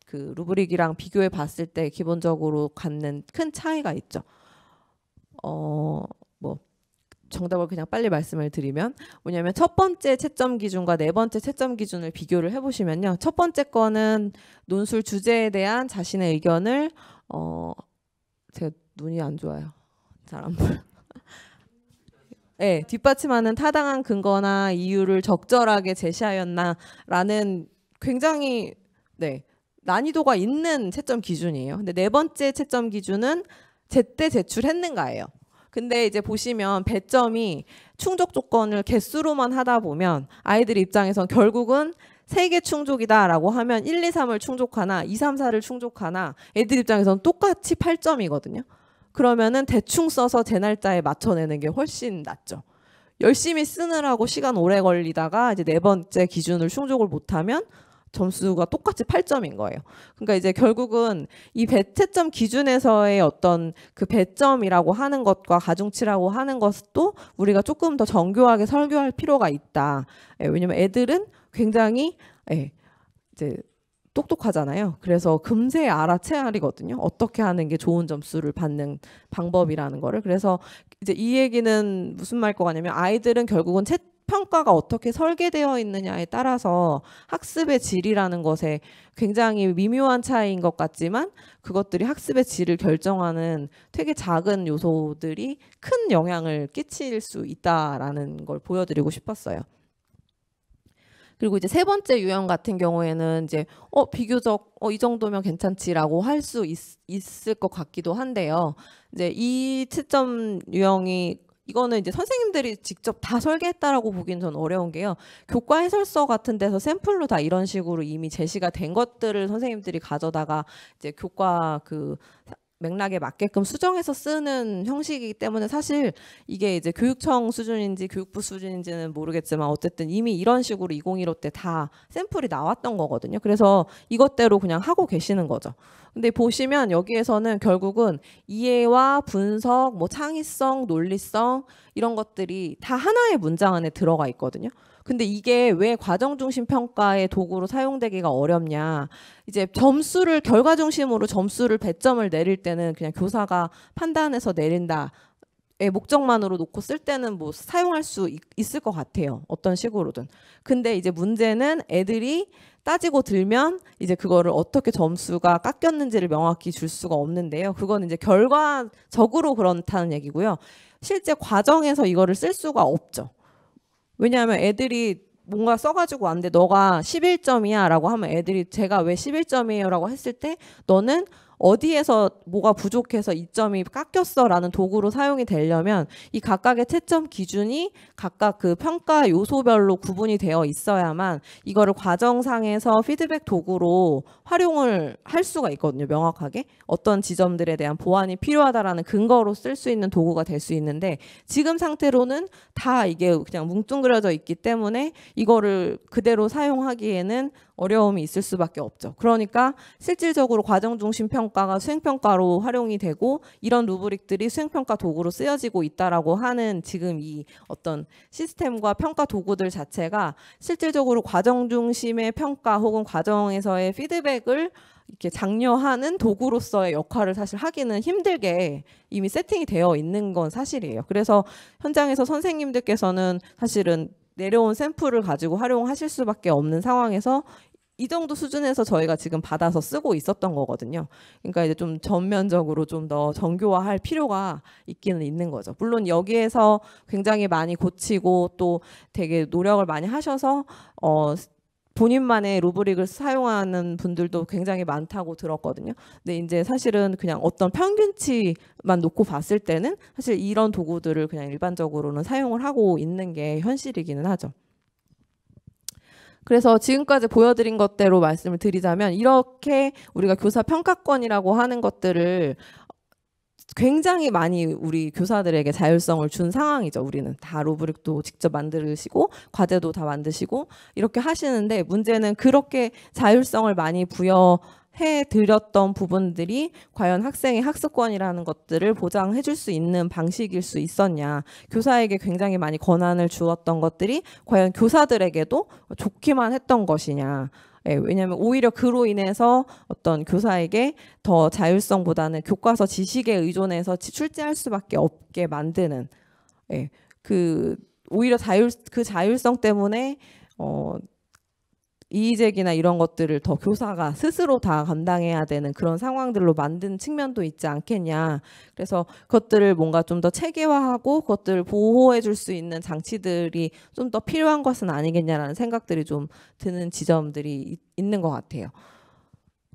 그 루브릭이랑 비교해 봤을 때 기본적으로 갖는 큰 차이가 있죠. 뭐 정답을 그냥 빨리 말씀을 드리면 뭐냐면 첫 번째 채점 기준과 4번째 채점 기준을 비교를 해보시면요. 첫 번째 거는 논술 주제에 대한 자신의 의견을 제가 눈이 안 좋아요. 잘 안 보여. 네, 뒷받침하는 타당한 근거나 이유를 적절하게 제시하였나라는 굉장히 난이도가 있는 채점 기준이에요. 근데 4번째 채점 기준은 제때 제출했는가예요. 근데 이제 보시면 배점이 충족 조건을 개수로만 하다 보면 아이들 입장에선 결국은 3개 충족이다라고 하면 1, 2, 3을 충족하나 2, 3, 4를 충족하나 애들 입장에선 똑같이 8점이거든요. 그러면은 대충 써서 제 날짜에 맞춰내는 게 훨씬 낫죠. 열심히 쓰느라고 시간 오래 걸리다가 이제 4번째 기준을 충족을 못하면 점수가 똑같이 8점인 거예요. 그러니까 이제 결국은 이 배채점 기준에서의 어떤 그 배점이라고 하는 것과 가중치라고 하는 것도 우리가 조금 더 정교하게 설교할 필요가 있다. 왜냐면 애들은 굉장히 이제 똑똑하잖아요. 그래서 금세 알아채리거든요. 어떻게 하는 게 좋은 점수를 받는 방법이라는 거를. 그래서 이제 이 얘기는 무슨 말 것 같냐면 아이들은 결국은 평가가 어떻게 설계되어 있느냐에 따라서 학습의 질이라는 것에 굉장히 미묘한 차이인 것 같지만 그것들이 학습의 질을 결정하는 되게 작은 요소들이 큰 영향을 끼칠 수 있다라는 걸 보여드리고 싶었어요. 그리고 이제 3번째 유형 같은 경우에는 이제 비교적 이 정도면 괜찮지라고 할 수 있을 것 같기도 한데요. 이제 이 채점 유형이 이거는 이제 선생님들이 직접 다 설계했다라고 보기는 전 어려운 게요. 교과 해설서 같은 데서 샘플로 다 이런 식으로 이미 제시가 된 것들을 선생님들이 가져다가 이제 교과 그 맥락에 맞게끔 수정해서 쓰는 형식이기 때문에 사실 이게 이제 교육청 수준인지 교육부 수준인지는 모르겠지만 어쨌든 이미 이런 식으로 2015 때 다 샘플이 나왔던 거거든요. 그래서 이것대로 그냥 하고 계시는 거죠. 근데 보시면 여기에서는 결국은 이해와 분석, 뭐 창의성, 논리성 이런 것들이 다 하나의 문장 안에 들어가 있거든요. 근데 이게 왜 과정 중심 평가의 도구로 사용되기가 어렵냐? 이제 점수를 결과 중심으로 점수를 배점을 내릴 때는 그냥 교사가 판단해서 내린다. 목적만으로 놓고 쓸 때는 뭐 사용할 수 있을 것 같아요. 어떤 식으로든. 근데 이제 문제는 애들이 따지고 들면 이제 그거를 어떻게 점수가 깎였는지를 명확히 줄 수가 없는데요. 그건 이제 결과적으로 그렇다는 얘기고요. 실제 과정에서 이거를 쓸 수가 없죠. 왜냐하면 애들이 뭔가 써가지고 왔는데 너가 11점이야 라고 하면 애들이 제가 왜 11점이에요 라고 했을 때 너는 어디에서 뭐가 부족해서 이점이 깎였어라는 도구로 사용이 되려면 이 각각의 채점 기준이 각각 그 평가 요소별로 구분이 되어 있어야만 이거를 과정상에서 피드백 도구로 활용을 할 수가 있거든요. 명확하게 어떤 지점들에 대한 보완이 필요하다라는 근거로 쓸 수 있는 도구가 될 수 있는데 지금 상태로는 다 이게 그냥 뭉뚱그려져 있기 때문에 이거를 그대로 사용하기에는 어려움이 있을 수밖에 없죠. 그러니까 실질적으로 과정 중심 평가가 수행평가로 활용이 되고 이런 루브릭들이 수행평가 도구로 쓰여지고 있다라고 하는 지금 이 어떤 시스템과 평가 도구들 자체가 실질적으로 과정 중심의 평가 혹은 과정에서의 피드백을 이렇게 장려하는 도구로서의 역할을 사실 하기는 힘들게 이미 세팅이 되어 있는 건 사실이에요. 그래서 현장에서 선생님들께서는 사실은 내려온 샘플을 가지고 활용하실 수밖에 없는 상황에서 이 정도 수준에서 저희가 지금 받아서 쓰고 있었던 거거든요. 그러니까 이제 좀 전면적으로 좀 더 정교화할 필요가 있기는 있는 거죠. 물론 여기에서 굉장히 많이 고치고 또 되게 노력을 많이 하셔서 본인만의 루브릭을 사용하는 분들도 굉장히 많다고 들었거든요. 근데 이제 사실은 그냥 어떤 평균치만 놓고 봤을 때는 사실 이런 도구들을 그냥 일반적으로는 사용을 하고 있는 게 현실이기는 하죠. 그래서 지금까지 보여드린 것대로 말씀을 드리자면 이렇게 우리가 교사 평가권이라고 하는 것들을 굉장히 많이 우리 교사들에게 자율성을 준 상황이죠. 우리는 다 루브릭도 직접 만드시고 과제도 다 만드시고 이렇게 하시는데 문제는 그렇게 자율성을 많이 부여해 드렸던 부분들이 과연 학생의 학습권이라는 것들을 보장해 줄 수 있는 방식일 수 있었냐. 교사에게 굉장히 많이 권한을 주었던 것들이 과연 교사들에게도 좋기만 했던 것이냐. 예, 왜냐하면 오히려 그로 인해서 어떤 교사에게 더 자율성보다는 교과서 지식에 의존해서 출제할 수밖에 없게 만드는 오히려 그 자율성 때문에 이의제기나 이런 것들을 더 교사가 스스로 다 감당해야 되는 그런 상황들로 만든 측면도 있지 않겠냐. 그래서 그것들을 뭔가 좀 더 체계화하고 그것들을 보호해 줄 수 있는 장치들이 좀 더 필요한 것은 아니겠냐라는 생각들이 좀 드는 지점들이 있는 것 같아요.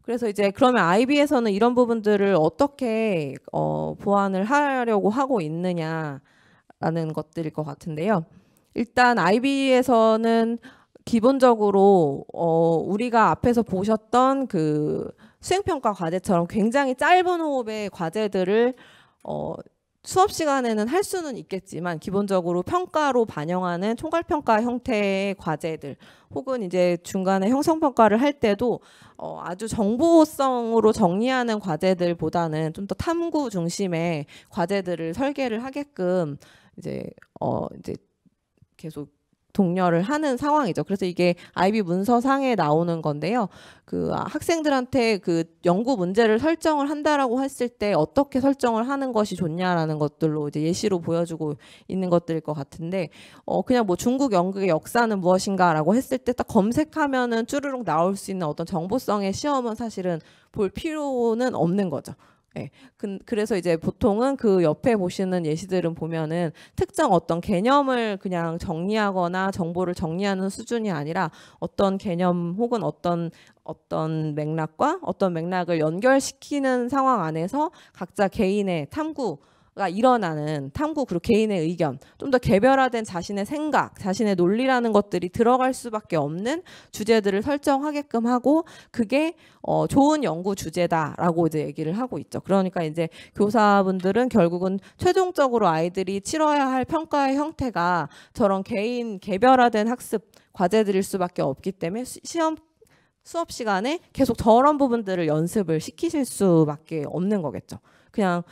그래서 이제 그러면 IB에서는 이런 부분들을 어떻게 보완을 하려고 하고 있느냐라는 것들일 것 같은데요. 일단 IB에서는 기본적으로 우리가 앞에서 보셨던 그 수행평가 과제처럼 굉장히 짧은 호흡의 과제들을 수업 시간에는 할 수는 있겠지만 기본적으로 평가로 반영하는 총괄평가 형태의 과제들 혹은 이제 중간에 형성평가를 할 때도 아주 정보성으로 정리하는 과제들보다는 좀 더 탐구 중심의 과제들을 설계를 하게끔 이제 계속 독려를 하는 상황이죠. 그래서 이게 IB 문서상에 나오는 건데요. 그 학생들한테 그 연구 문제를 설정을 한다라고 했을 때 어떻게 설정을 하는 것이 좋냐라는 것들로 이제 예시로 보여주고 있는 것들일 것 같은데 그냥 뭐 중국 연극의 역사는 무엇인가라고 했을 때 딱 검색하면은 쭈르륵 나올 수 있는 어떤 정보성의 시험은 사실은 볼 필요는 없는 거죠. 네. 그래서 이제 보통은 그 옆에 보시는 예시들은 보면은 특정 어떤 개념을 그냥 정리하거나 정보를 정리하는 수준이 아니라 어떤 개념 혹은 어떤 맥락과 어떤 맥락을 연결시키는 상황 안에서 각자 개인의 탐구가 일어나는 탐구 그리고 개인의 의견 좀 더 개별화된 자신의 생각, 자신의 논리라는 것들이 들어갈 수밖에 없는 주제들을 설정하게끔 하고 그게 좋은 연구 주제다라고 이제 얘기를 하고 있죠. 그러니까 이제 교사분들은 결국은 최종적으로 아이들이 치러야 할 평가의 형태가 저런 개인 개별화된 학습 과제들일 수밖에 없기 때문에 수업 시간에 계속 저런 부분들을 연습을 시키실 수밖에 없는 거겠죠. 그냥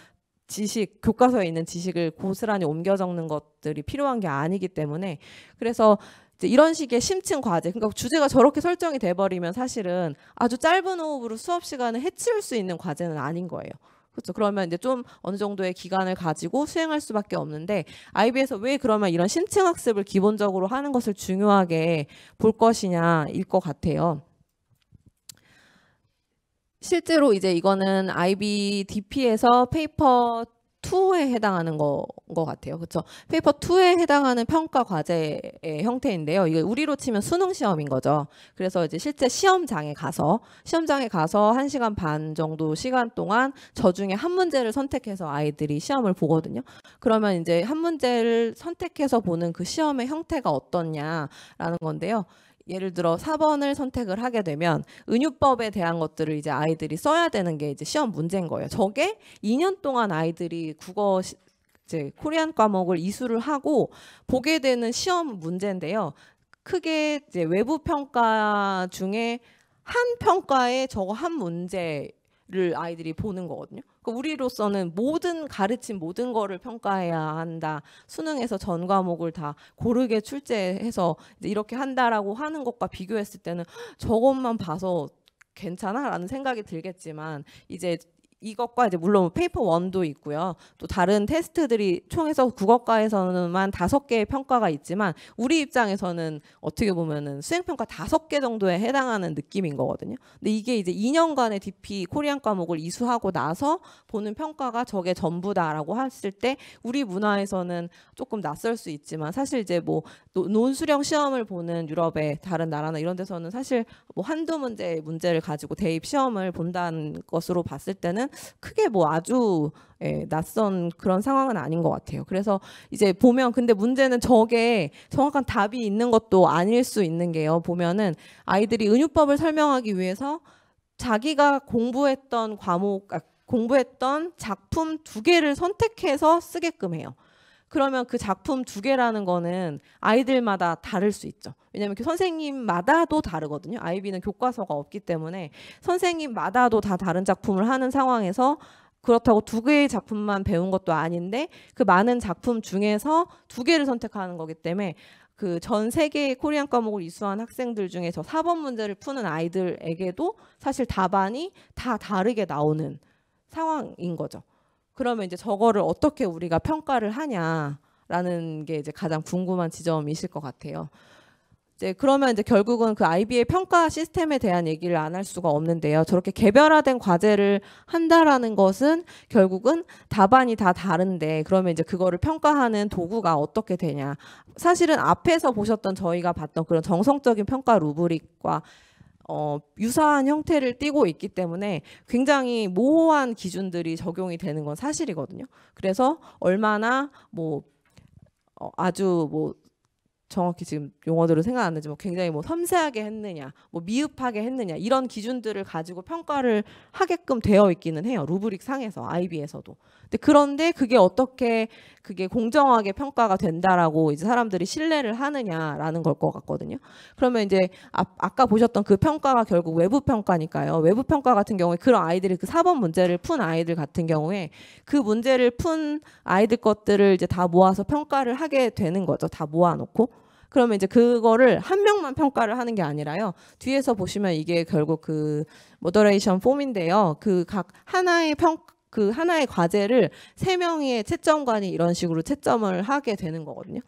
교과서에 있는 지식을 고스란히 옮겨 적는 것들이 필요한 게 아니기 때문에 그래서 이제 이런 식의 심층 과제, 그러니까 주제가 저렇게 설정이 돼버리면 사실은 아주 짧은 호흡으로 수업 시간을 해치울 수 있는 과제는 아닌 거예요. 그렇죠. 그러면 이제 좀 어느 정도의 기간을 가지고 수행할 수밖에 없는데 IB에서 왜 그러면 이런 심층 학습을 기본적으로 하는 것을 중요하게 볼 것이냐일 것 같아요. 실제로 이제 이거는 IB DP에서 페이퍼 2에 해당하는 것 같아요. 그렇죠? 페이퍼 2에 해당하는 평가 과제의 형태인데요. 이게 우리로 치면 수능 시험인 거죠. 그래서 이제 실제 시험장에 가서 1시간 반 정도 시간 동안 저 중에 한 문제를 선택해서 아이들이 시험을 보거든요. 그러면 이제 한 문제를 선택해서 보는 그 시험의 형태가 어떻냐라는 건데요. 예를 들어 4번을 선택을 하게 되면 은유법에 대한 것들을 이제 아이들이 써야 되는 게 이제 시험 문제인 거예요. 저게 2년 동안 아이들이 국어 이제 코리안 과목을 이수를 하고 보게 되는 시험 문제인데요. 크게 이제 외부 평가 중에 한 평가에 저거 한 문제를 아이들이 보는 거거든요. 그러니까 우리로서는 가르친 모든 거를 평가해야 한다. 수능에서 전 과목을 다 고르게 출제해서 이제 이렇게 한다라고 하는 것과 비교했을 때는 저것만 봐서 괜찮아? 라는 생각이 들겠지만 이제 이것과 이제 물론 페이퍼 1도 있고요. 또 다른 테스트들이 총해서 국어과에서는만 5개의 평가가 있지만 우리 입장에서는 어떻게 보면은 수행평가 5개 정도에 해당하는 느낌인 거거든요. 근데 이게 이제 2년간의 DP 코리안 과목을 이수하고 나서 보는 평가가 저게 전부다라고 했을 때 우리 문화에서는 조금 낯설 수 있지만 사실 이제 뭐 논수령 시험을 보는 유럽의 다른 나라나 이런 데서는 사실 뭐 한두 문제를 가지고 대입 시험을 본다는 것으로 봤을 때는 크게 뭐 아주 낯선 그런 상황은 아닌 것 같아요. 그래서 이제 보면 근데 문제는 저게 정확한 답이 있는 것도 아닐 수 있는 게요. 보면은 아이들이 은유법을 설명하기 위해서 자기가 공부했던 작품 2개를 선택해서 쓰게끔 해요. 그러면 그 작품 2개라는 거는 아이들마다 다를 수 있죠. 왜냐하면 그 선생님마다도 다르거든요. 아이비는 교과서가 없기 때문에 선생님마다도 다 다른 작품을 하는 상황에서 그렇다고 2개의 작품만 배운 것도 아닌데 그 많은 작품 중에서 2개를 선택하는 거기 때문에 그 전 세계의 코리안 과목을 이수한 학생들 중에 저 4번 문제를 푸는 아이들에게도 사실 답안이 다 다르게 나오는 상황인 거죠. 그러면 이제 저거를 어떻게 우리가 평가를 하냐라는 게 이제 가장 궁금한 지점이실 것 같아요. 이제 그러면 이제 결국은 그 IB의 평가 시스템에 대한 얘기를 안 할 수가 없는데요. 저렇게 개별화된 과제를 한다라는 것은 결국은 답안이 다 다른데 그러면 이제 그거를 평가하는 도구가 어떻게 되냐. 사실은 앞에서 보셨던 저희가 봤던 그런 정성적인 평가 루브릭과 유사한 형태를 띠고 있기 때문에 굉장히 모호한 기준들이 적용이 되는 건 사실이거든요. 그래서 얼마나 뭐 아주 뭐 정확히 지금 용어들을 생각 안 나지만 뭐 굉장히 뭐 섬세하게 했느냐, 뭐 미흡하게 했느냐 이런 기준들을 가지고 평가를 하게끔 되어 있기는 해요. 루브릭 상에서 IB에서도. 그런데 그게 어떻게 그게 공정하게 평가가 된다라고 이제 사람들이 신뢰를 하느냐라는 걸 것 같거든요. 그러면 이제 아까 보셨던 그 평가가 결국 외부 평가니까요. 외부 평가 같은 경우에 그런 아이들이 그 4번 문제를 푼 아이들 같은 경우에 그 문제를 푼 아이들 것들을 이제 다 모아서 평가를 하게 되는 거죠. 다 모아놓고. 그러면 이제 그거를 한 명만 평가를 하는 게 아니라요. 뒤에서 보시면 이게 결국 그 모더레이션 폼인데요. 그 각 하나의 그 하나의 과제를 3명의 채점관이 이런 식으로 채점을 하게 되는 거거든요.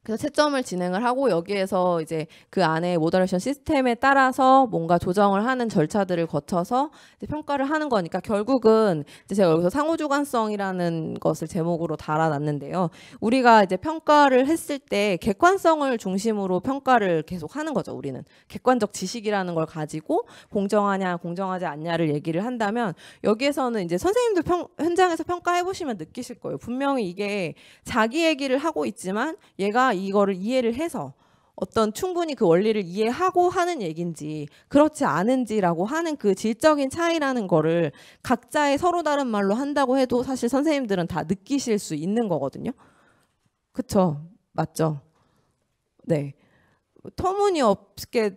그래서 채점을 진행을 하고 여기에서 이제 그 안에 모더레이션 시스템에 따라서 뭔가 조정을 하는 절차들을 거쳐서 이제 평가를 하는 거니까 결국은 이제 제가 여기서 상호주관성이라는 것을 제목으로 달아놨는데요. 우리가 이제 평가를 했을 때 객관성을 중심으로 평가를 계속 하는 거죠. 우리는 객관적 지식이라는 걸 가지고 공정하냐 공정하지 않냐를 얘기를 한다면 여기에서는 이제 선생님들 현장에서 평가해 보시면 느끼실 거예요. 분명히 이게 자기 얘기를 하고 있지만 얘가 이거를 이해를 해서 어떤 충분히 그 원리를 이해하고 하는 얘기인지 그렇지 않은지라고 하는 그 질적인 차이라는 거를 각자의 서로 다른 말로 한다고 해도 사실 선생님들은 다 느끼실 수 있는 거거든요. 그쵸? 맞죠? 네. 터무니없게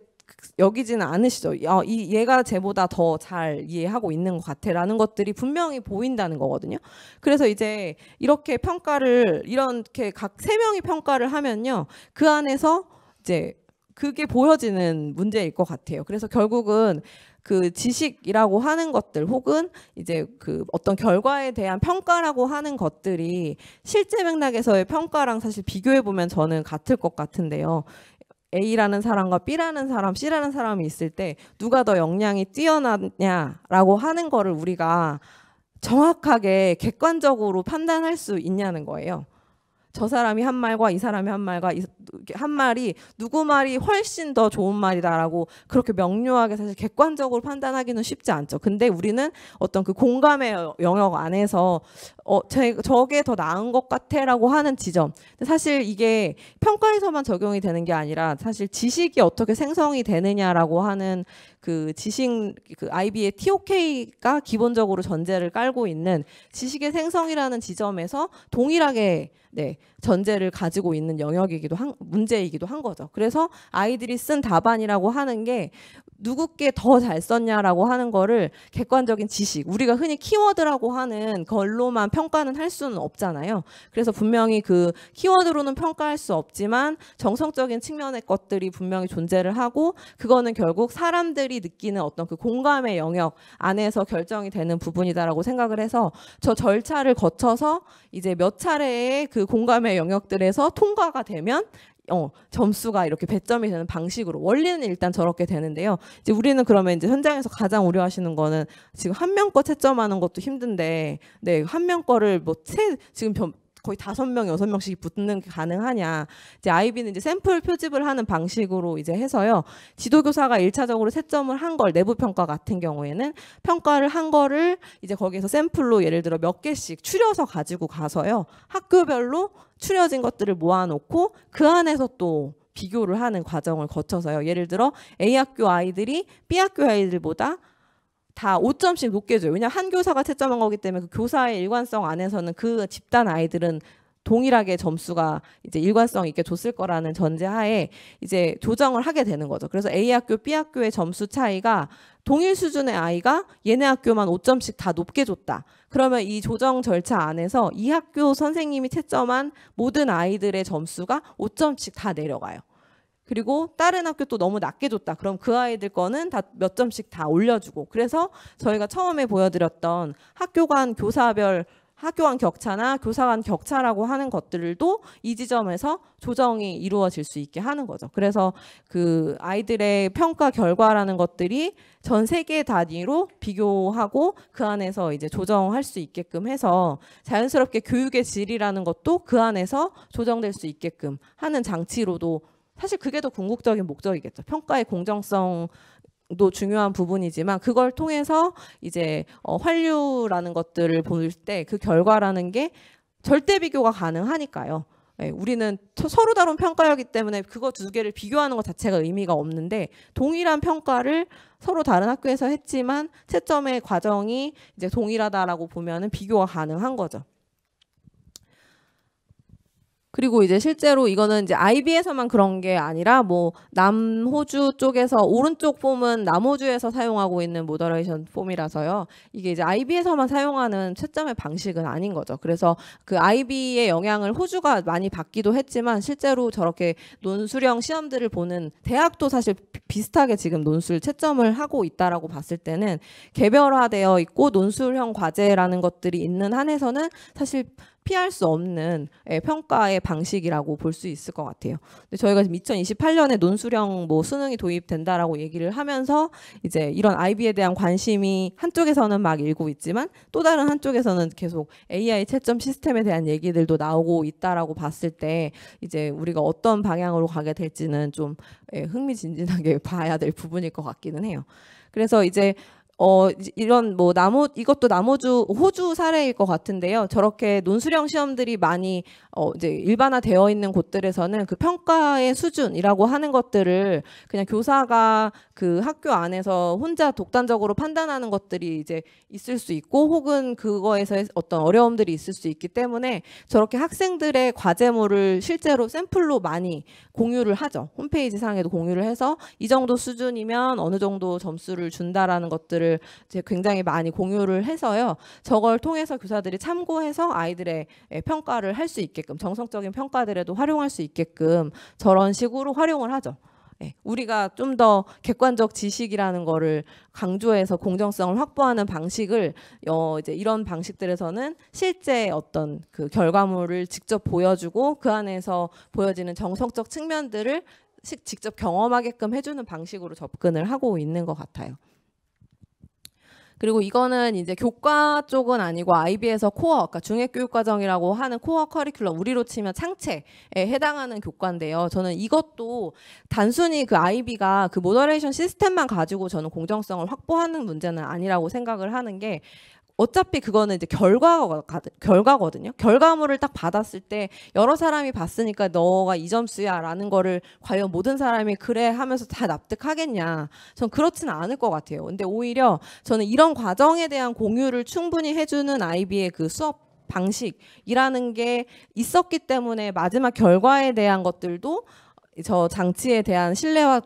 여기지는 않으시죠. 얘가 쟤보다 더 잘 이해하고 있는 것 같아라는 것들이 분명히 보인다는 거거든요. 그래서 이제 이렇게 평가를 이렇게 각 3명이 평가를 하면요. 그 안에서 이제 그게 보여지는 문제일 것 같아요. 그래서 결국은 그 지식이라고 하는 것들 혹은 이제 그 어떤 결과에 대한 평가라고 하는 것들이 실제 맥락에서의 평가랑 사실 비교해 보면 저는 같을 것 같은데요. A라는 사람과 B라는 사람, C라는 사람이 있을 때 누가 더 역량이 뛰어나냐라고 하는 거를 우리가 정확하게 객관적으로 판단할 수 있냐는 거예요. 저 사람이 한 말과 이 사람이 한 말과 한 말이 누구 말이 훨씬 더 좋은 말이다라고 그렇게 명료하게 사실 객관적으로 판단하기는 쉽지 않죠. 근데 우리는 어떤 그 공감의 영역 안에서 저게 더 나은 것 같아라고 하는 지점. 사실 이게 평가에서만 적용이 되는 게 아니라 사실 지식이 어떻게 생성이 되느냐라고 하는 그 지식 그 IB의 TOK가 기본적으로 전제를 깔고 있는 지식의 생성이라는 지점에서 동일하게 전제를 가지고 있는 영역이기도 문제이기도 한 거죠. 그래서 아이들이 쓴 답안이라고 하는 게 누구께 더 잘 썼냐라고 하는 거를 객관적인 지식, 우리가 흔히 키워드라고 하는 걸로만 평가는 할 수는 없잖아요. 그래서 분명히 그 키워드로는 평가할 수 없지만 정성적인 측면의 것들이 분명히 존재를 하고 그거는 결국 사람들이 느끼는 어떤 그 공감의 영역 안에서 결정이 되는 부분이다라고 생각을 해서 저 절차를 거쳐서 이제 몇 차례의 그 공감의 영역들에서 통과가 되면 점수가 이렇게 배점이 되는 방식으로 원리는 일단 저렇게 되는데요. 이제 우리는 그러면 이제 현장에서 가장 우려하시는 거는 지금 한 명 거 채점하는 것도 힘든데, 한 명 거를 지금 거의 5명, 6명씩 붙는 게 가능하냐. 이제 아이비는 이제 샘플 표집을 하는 방식으로 이제 해서요. 지도교사가 1차적으로 채점을 한 걸 내부 평가 같은 경우에는 평가를 한 거를 이제 거기에서 샘플로 예를 들어 몇 개씩 추려서 가지고 가서요. 학교별로 추려진 것들을 모아놓고 그 안에서 또 비교를 하는 과정을 거쳐서요. 예를 들어 A학교 아이들이 B학교 아이들보다 다 5점씩 높게 줘요. 왜냐하면 한 교사가 채점한 거기 때문에 그 교사의 일관성 안에서는 그 집단 아이들은 동일하게 점수가 이제 일관성 있게 줬을 거라는 전제하에 이제 조정을 하게 되는 거죠. 그래서 A학교, B학교의 점수 차이가 동일 수준의 아이가 얘네 학교만 5점씩 다 높게 줬다. 그러면 이 조정 절차 안에서 이 학교 선생님이 채점한 모든 아이들의 점수가 5점씩 다 내려가요. 그리고 다른 학교 또 너무 낮게 줬다. 그럼 그 아이들 거는 다 몇 점씩 다 올려주고. 그래서 저희가 처음에 보여드렸던 학교 간 교사별 학교 간 격차나 교사 간 격차라고 하는 것들도 이 지점에서 조정이 이루어질 수 있게 하는 거죠. 그래서 그 아이들의 평가 결과라는 것들이 전 세계 단위로 비교하고 그 안에서 이제 조정할 수 있게끔 해서 자연스럽게 교육의 질이라는 것도 그 안에서 조정될 수 있게끔 하는 장치로도 사실 그게 더 궁극적인 목적이겠죠. 평가의 공정성 도 중요한 부분이지만 그걸 통해서 이제 환류라는 것들을 볼 때 그 결과라는 게 절대 비교가 가능하니까요. 우리는 서로 다른 평가였기 때문에 그거 두 개를 비교하는 것 자체가 의미가 없는데 동일한 평가를 서로 다른 학교에서 했지만 채점의 과정이 이제 동일하다라고 보면은 비교가 가능한 거죠. 그리고 이제 실제로 이거는 이제 IB에서만 그런 게 아니라 뭐 남호주 쪽에서 오른쪽 폼은 남호주에서 사용하고 있는 모더레이션 폼이라서요. 이게 이제 IB에서만 사용하는 채점의 방식은 아닌 거죠. 그래서 그 IB의 영향을 호주가 많이 받기도 했지만 실제로 저렇게 논술형 시험들을 보는 대학도 사실 비슷하게 지금 논술 채점을 하고 있다라고 봤을 때는 개별화되어 있고 논술형 과제라는 것들이 있는 한에서는 사실 피할 수 없는 평가의 방식이라고 볼 수 있을 것 같아요. 근데 저희가 지금 2028년에 논술형 뭐 수능이 도입된다라고 얘기를 하면서 이제 이런 IB에 대한 관심이 한쪽에서는 막 일고 있지만 또 다른 한쪽에서는 계속 AI 채점 시스템에 대한 얘기들도 나오고 있다라고 봤을 때 이제 우리가 어떤 방향으로 가게 될지는 좀 흥미진진하게 봐야 될 부분일 것 같기는 해요. 그래서 이제 이런 뭐 이것도 호주 사례일 것 같은데요. 저렇게 논술형 시험들이 많이 이제 일반화되어 있는 곳들에서는 그 평가의 수준이라고 하는 것들을 그냥 교사가 그 학교 안에서 혼자 독단적으로 판단하는 것들이 이제 있을 수 있고 혹은 그거에서 어떤 어려움들이 있을 수 있기 때문에 저렇게 학생들의 과제물을 실제로 샘플로 많이 공유를 하죠. 홈페이지 상에도 공유를 해서 이 정도 수준이면 어느 정도 점수를 준다라는 것들을 이제 굉장히 많이 공유를 해서요. 저걸 통해서 교사들이 참고해서 아이들의 평가를 할 수 있게끔 정성적인 평가들에도 활용할 수 있게끔 저런 식으로 활용을 하죠. 우리가 좀 더 객관적 지식이라는 거를 강조해서 공정성을 확보하는 방식을 이제 이런 방식들에서는 실제 어떤 그 결과물을 직접 보여주고 그 안에서 보여지는 정성적 측면들을 직접 경험하게끔 해주는 방식으로 접근을 하고 있는 것 같아요. 그리고 이거는 이제 교과 쪽은 아니고 IB에서 코어, 그러니까 중액교육과정이라고 하는 코어 커리큘럼, 우리로 치면 창체에 해당하는 교과인데요. 저는 이것도 단순히 그 IB가 그 모더레이션 시스템만 가지고 저는 공정성을 확보하는 문제는 아니라고 생각을 하는 게, 어차피 그거는 이제 결과거든요. 결과물을 딱 받았을 때 여러 사람이 봤으니까 너가 이 점수야 라는 거를 과연 모든 사람이 그래 하면서 다 납득하겠냐. 전 그렇지는 않을 것 같아요. 근데 오히려 저는 이런 과정에 대한 공유를 충분히 해주는 IB의 그 수업 방식이라는 게 있었기 때문에 마지막 결과에 대한 것들도 저 장치에 대한 신뢰와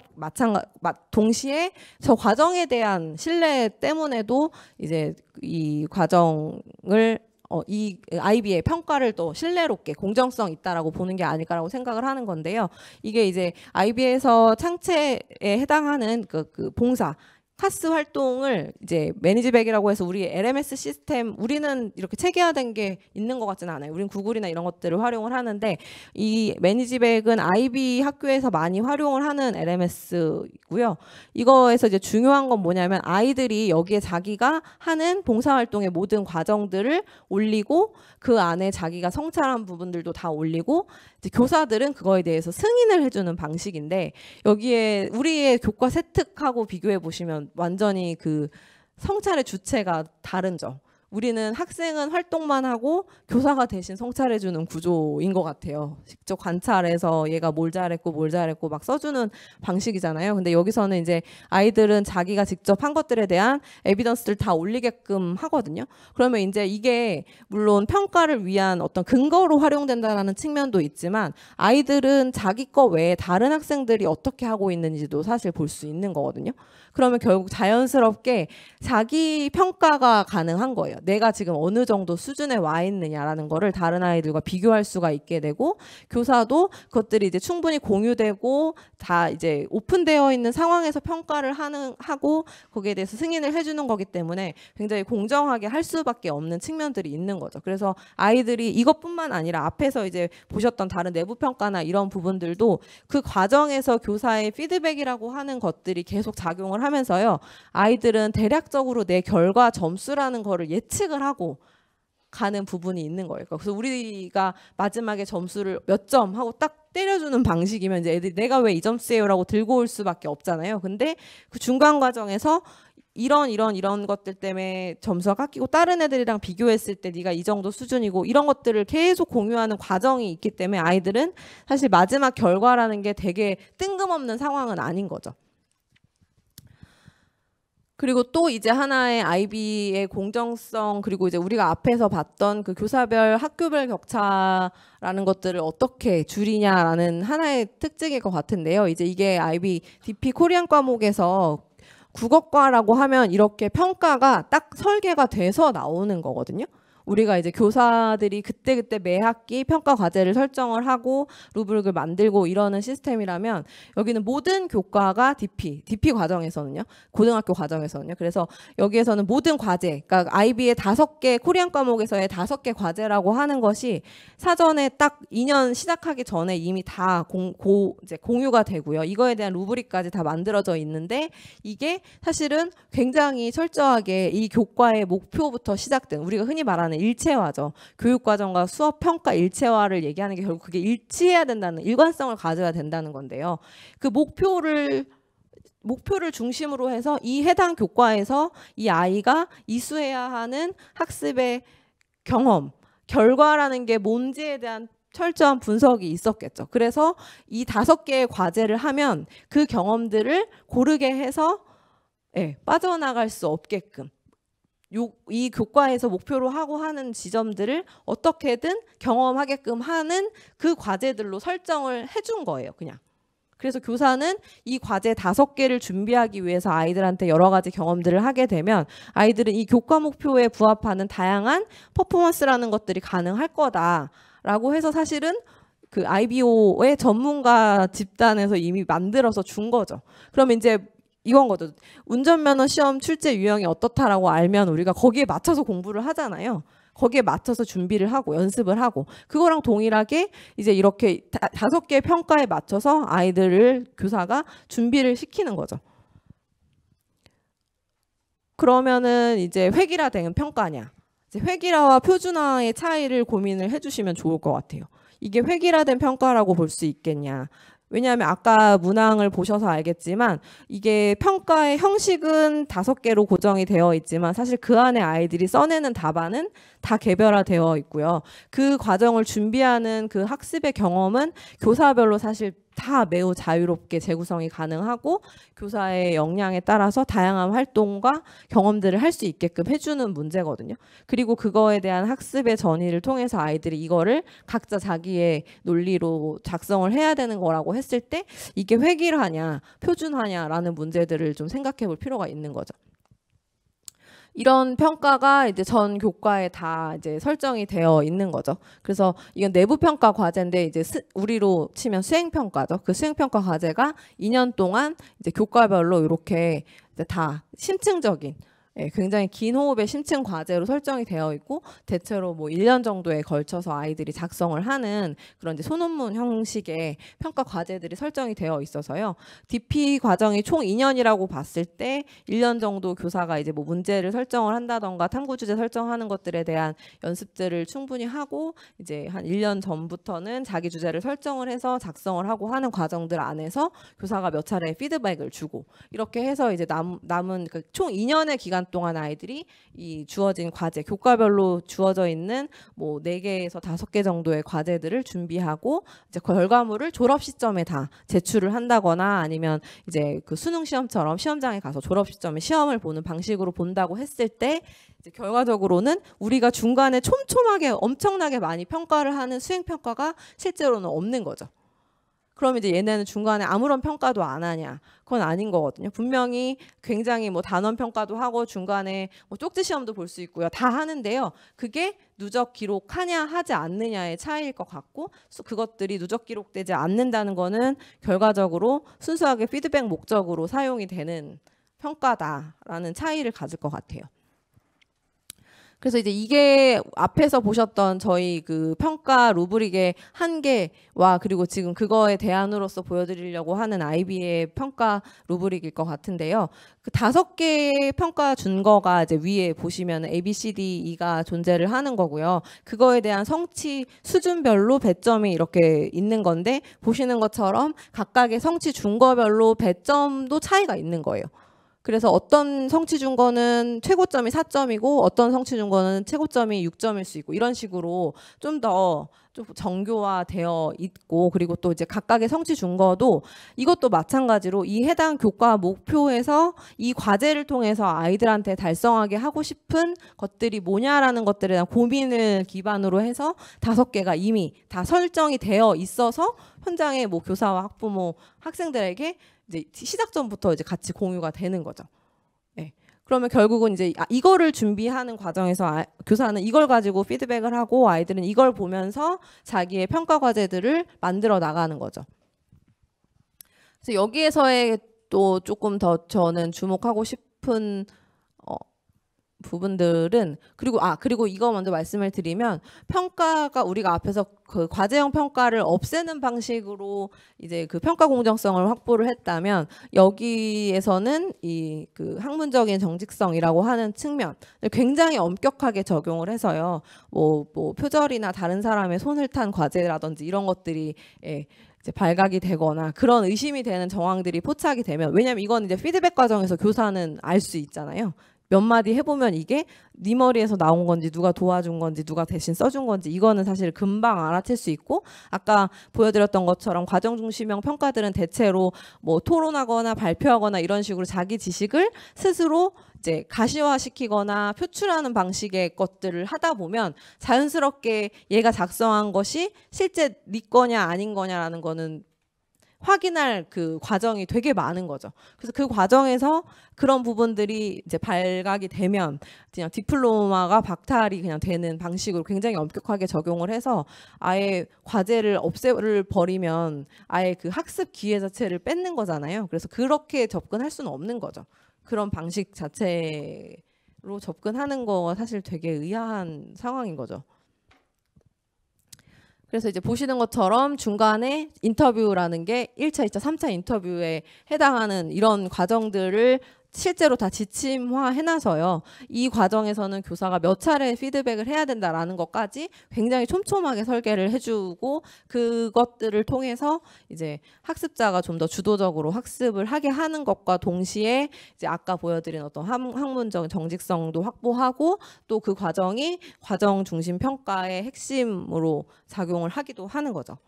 동시에 저 과정에 대한 신뢰 때문에도 이제 이 과정을 이 IB의 평가를 또 신뢰롭게 공정성 있다라고 보는 게 아닐까라고 생각을 하는 건데요. 이게 이제 IB에서 창체에 해당하는 그 봉사 카스 활동을 이제 매니지백이라고 해서 우리 LMS 시스템, 우리는 이렇게 체계화된 게 있는 것 같지는 않아요. 우린 구글이나 이런 것들을 활용을 하는데, 이 매니지백은 IB 학교에서 많이 활용을 하는 LMS이고요. 이거에서 이제 중요한 건 뭐냐면 아이들이 여기에 자기가 하는 봉사활동의 모든 과정들을 올리고 그 안에 자기가 성찰한 부분들도 다 올리고, 이제 교사들은 그거에 대해서 승인을 해주는 방식인데, 여기에 우리의 교과 세특하고 비교해 보시면 완전히 그 성찰의 주체가 다른 점. 우리는 학생은 활동만 하고 교사가 대신 성찰해주는 구조인 것 같아요. 직접 관찰해서 얘가 뭘 잘했고 막 써주는 방식이잖아요. 근데 여기서는 이제 아이들은 자기가 직접 한 것들에 대한 에비던스를 다 올리게끔 하거든요. 그러면 이제 이게 물론 평가를 위한 어떤 근거로 활용된다는 측면도 있지만, 아이들은 자기 거 외에 다른 학생들이 어떻게 하고 있는지도 사실 볼 수 있는 거거든요. 그러면 결국 자연스럽게 자기 평가가 가능한 거예요. 내가 지금 어느 정도 수준에 와 있느냐라는 거를 다른 아이들과 비교할 수가 있게 되고, 교사도 그것들이 이제 충분히 공유되고 다 이제 오픈되어 있는 상황에서 평가를 하고 거기에 대해서 승인을 해주는 거기 때문에 굉장히 공정하게 할 수밖에 없는 측면들이 있는 거죠. 그래서 아이들이 이것뿐만 아니라 앞에서 이제 보셨던 다른 내부 평가나 이런 부분들도 그 과정에서 교사의 피드백이라고 하는 것들이 계속 작용을 하면서요, 아이들은 대략적으로 내 결과 점수라는 거를 예측을 하고 가는 부분이 있는 거예요. 그래서 우리가 마지막에 점수를 몇 점 하고 딱 때려주는 방식이면 이제 애들이 내가 왜 이 점수예요라고 들고 올 수밖에 없잖아요. 근데 그 중간 과정에서 이런 것들 때문에 점수가 깎이고 다른 애들이랑 비교했을 때 네가 이 정도 수준이고 이런 것들을 계속 공유하는 과정이 있기 때문에 아이들은 사실 마지막 결과라는 게 되게 뜬금없는 상황은 아닌 거죠. 그리고 또 이제 하나의 IB의 공정성, 그리고 이제 우리가 앞에서 봤던 그 교사별 학교별 격차라는 것들을 어떻게 줄이냐라는 하나의 특징일 것 같은데요. 이제 이게 IB DP 코리안 과목에서 국어과라고 하면 이렇게 평가가 딱 설계가 돼서 나오는 거거든요. 우리가 이제 교사들이 그때그때 매 학기 평가 과제를 설정을 하고 루브릭을 만들고 이러는 시스템이라면, 여기는 모든 교과가 DP 과정에서는요, 고등학교 과정에서는요. 그래서 여기에서는 모든 과제, 그러니까 IB의 5개, 코리안 과목에서의 5개 과제라고 하는 것이 사전에 딱 2년 시작하기 전에 이미 다 이제 공유가 되고요. 이거에 대한 루브릭까지 다 만들어져 있는데, 이게 사실은 굉장히 철저하게 이 교과의 목표부터 시작된, 우리가 흔히 말하는 일체화죠. 교육과정과 수업평가 일체화를 얘기하는 게 결국 그게 일치해야 된다는, 일관성을 가져야 된다는 건데요. 그 목표를 중심으로 해서 이 해당 교과에서 이 아이가 이수해야 하는 학습의 경험, 결과라는 게 뭔지에 대한 철저한 분석이 있었겠죠. 그래서 이 5개의 과제를 하면 그 경험들을 고르게 해서 빠져나갈 수 없게끔 이 교과에서 목표로 하고 하는 지점들을 어떻게든 경험하게끔 하는 그 과제들로 설정을 해준 거예요, 그냥. 그래서 교사는 이 과제 5개를 준비하기 위해서 아이들한테 여러 가지 경험들을 하게 되면 아이들은 이 교과 목표에 부합하는 다양한 퍼포먼스라는 것들이 가능할 거다라고 해서 사실은 그 IBO의 전문가 집단에서 이미 만들어서 준 거죠. 그러면 이제 이건 거죠. 운전면허 시험 출제 유형이 어떻다라고 알면 우리가 거기에 맞춰서 공부를 하잖아요. 거기에 맞춰서 준비를 하고 연습을 하고, 그거랑 동일하게 이제 이렇게 5개의 평가에 맞춰서 아이들을 교사가 준비를 시키는 거죠. 그러면은 이제 획일화된 평가냐? 이제 획일화와 표준화의 차이를 고민을 해주시면 좋을 것 같아요. 이게 획일화된 평가라고 볼 수 있겠냐? 왜냐하면 아까 문항을 보셔서 알겠지만 이게 평가의 형식은 5개로 고정이 되어 있지만 사실 그 안에 아이들이 써내는 답안은 다 개별화되어 있고요. 그 과정을 준비하는 그 학습의 경험은 교사별로 사실 다 매우 자유롭게 재구성이 가능하고 교사의 역량에 따라서 다양한 활동과 경험들을 할 수 있게끔 해주는 문제거든요. 그리고 그거에 대한 학습의 전이를 통해서 아이들이 이거를 각자 자기의 논리로 작성을 해야 되는 거라고 했을 때 이게 획일화냐 표준화냐라는 문제들을 좀 생각해 볼 필요가 있는 거죠. 이런 평가가 이제 전 교과에 다 이제 설정이 되어 있는 거죠. 그래서 이건 내부 평가 과제인데 이제 우리로 치면 수행 평가죠. 그 수행 평가 과제가 2년 동안 이제 교과별로 이렇게 이제 다 심층적인 굉장히 긴 호흡의 심층 과제로 설정이 되어 있고 대체로 뭐 1년 정도에 걸쳐서 아이들이 작성을 하는 그런 이제 소논문 형식의 평가 과제들이 설정이 되어 있어서요. DP 과정이 총 2년이라고 봤을 때 1년 정도 교사가 이제 뭐 문제를 설정을 한다던가 탐구 주제 설정하는 것들에 대한 연습들을 충분히 하고 이제 한 1년 전부터는 자기 주제를 설정을 해서 작성을 하고 하는 과정들 안에서 교사가 몇 차례 피드백을 주고 이렇게 해서 이제 남은 그 총 2년의 기간 동안 아이들이 이 주어진 과제, 교과별로 주어져 있는 뭐 4개에서 5개 정도의 과제들을 준비하고 이제 결과물을 졸업 시점에 다 제출을 한다거나 아니면 이제 그 수능 시험처럼 시험장에 가서 졸업 시점에 시험을 보는 방식으로 본다고 했을 때 이제 결과적으로는 우리가 중간에 촘촘하게 엄청나게 많이 평가를 하는 수행 평가가 실제로는 없는 거죠. 그럼 이제 얘네는 중간에 아무런 평가도 안 하냐? 그건 아닌 거거든요. 분명히 굉장히 뭐 단원 평가도 하고 중간에 뭐 쪽지 시험도 볼 수 있고요. 다 하는데요. 그게 누적 기록하냐 하지 않느냐의 차이일 것 같고 그것들이 누적 기록되지 않는다는 거는 결과적으로 순수하게 피드백 목적으로 사용이 되는 평가다라는 차이를 가질 것 같아요. 그래서 이제 이게 앞에서 보셨던 저희 그 평가 루브릭의 한계와 그리고 지금 그거에 대안으로서 보여드리려고 하는 IB의 평가 루브릭일 것 같은데요. 그 5개의 평가 준거가 이제 위에 보시면 A, B, C, D, E가 존재를 하는 거고요. 그거에 대한 성취 수준별로 배점이 이렇게 있는 건데 보시는 것처럼 각각의 성취 준거별로 배점도 차이가 있는 거예요. 그래서 어떤 성취 준거는 최고점이 4점이고 어떤 성취 준거는 최고점이 6점일 수 있고 이런 식으로 좀 더 좀 정교화되어 있고 그리고 또 이제 각각의 성취 준거도 이것도 마찬가지로 이 해당 교과 목표에서 이 과제를 통해서 아이들한테 달성하게 하고 싶은 것들이 뭐냐라는 것들에 대한 고민을 기반으로 해서 5개가 이미 다 설정이 되어 있어서 현장에 뭐 교사와 학부모, 학생들에게 이제 시작 전부터 이제 같이 공유가 되는 거죠. 네. 그러면 결국은 이제 이거를 준비하는 과정에서 교사는 이걸 가지고 피드백을 하고 아이들은 이걸 보면서 자기의 평가 과제들을 만들어 나가는 거죠. 그래서 여기에서의 또 조금 더 저는 주목하고 싶은 부분들은 그리고 이거 먼저 말씀을 드리면 평가가 우리가 앞에서 그 과제형 평가를 없애는 방식으로 이제 그 평가 공정성을 확보를 했다면 여기에서는 이 그 학문적인 정직성이라고 하는 측면 굉장히 엄격하게 적용을 해서요. 뭐 표절이나 다른 사람의 손을 탄 과제라든지 이런 것들이 이제 발각이 되거나 그런 의심이 되는 정황들이 포착이 되면 왜냐하면 이건 이제 피드백 과정에서 교사는 알 수 있잖아요. 몇 마디 해보면 이게 네 머리에서 나온 건지 누가 도와준 건지 누가 대신 써준 건지 이거는 사실 금방 알아챌 수 있고 아까 보여드렸던 것처럼 과정 중심형 평가들은 대체로 뭐 토론하거나 발표하거나 이런 식으로 자기 지식을 스스로 이제 가시화시키거나 표출하는 방식의 것들을 하다 보면 자연스럽게 얘가 작성한 것이 실제 네 거냐 아닌 거냐라는 거는 확인할 그 과정이 되게 많은 거죠. 그래서 그 과정에서 그런 부분들이 이제 발각이 되면 그냥 디플로마가 박탈이 그냥 되는 방식으로 굉장히 엄격하게 적용을 해서 아예 과제를 버리면 아예 그 학습 기회 자체를 뺏는 거잖아요. 그래서 그렇게 접근할 수는 없는 거죠. 그런 방식 자체로 접근하는 거가 사실 되게 의아한 상황인 거죠. 그래서 이제 보시는 것처럼 중간에 인터뷰라는 게 1차, 2차, 3차 인터뷰에 해당하는 이런 과정들을 실제로 다 지침화 해놔서요. 이 과정에서는 교사가 몇 차례 피드백을 해야 된다라는 것까지 굉장히 촘촘하게 설계를 해주고 그것들을 통해서 이제 학습자가 좀 더 주도적으로 학습을 하게 하는 것과 동시에 이제 아까 보여드린 어떤 학문적 정직성도 확보하고 또 그 과정이 과정 중심 평가의 핵심으로 작용을 하기도 하는 거죠.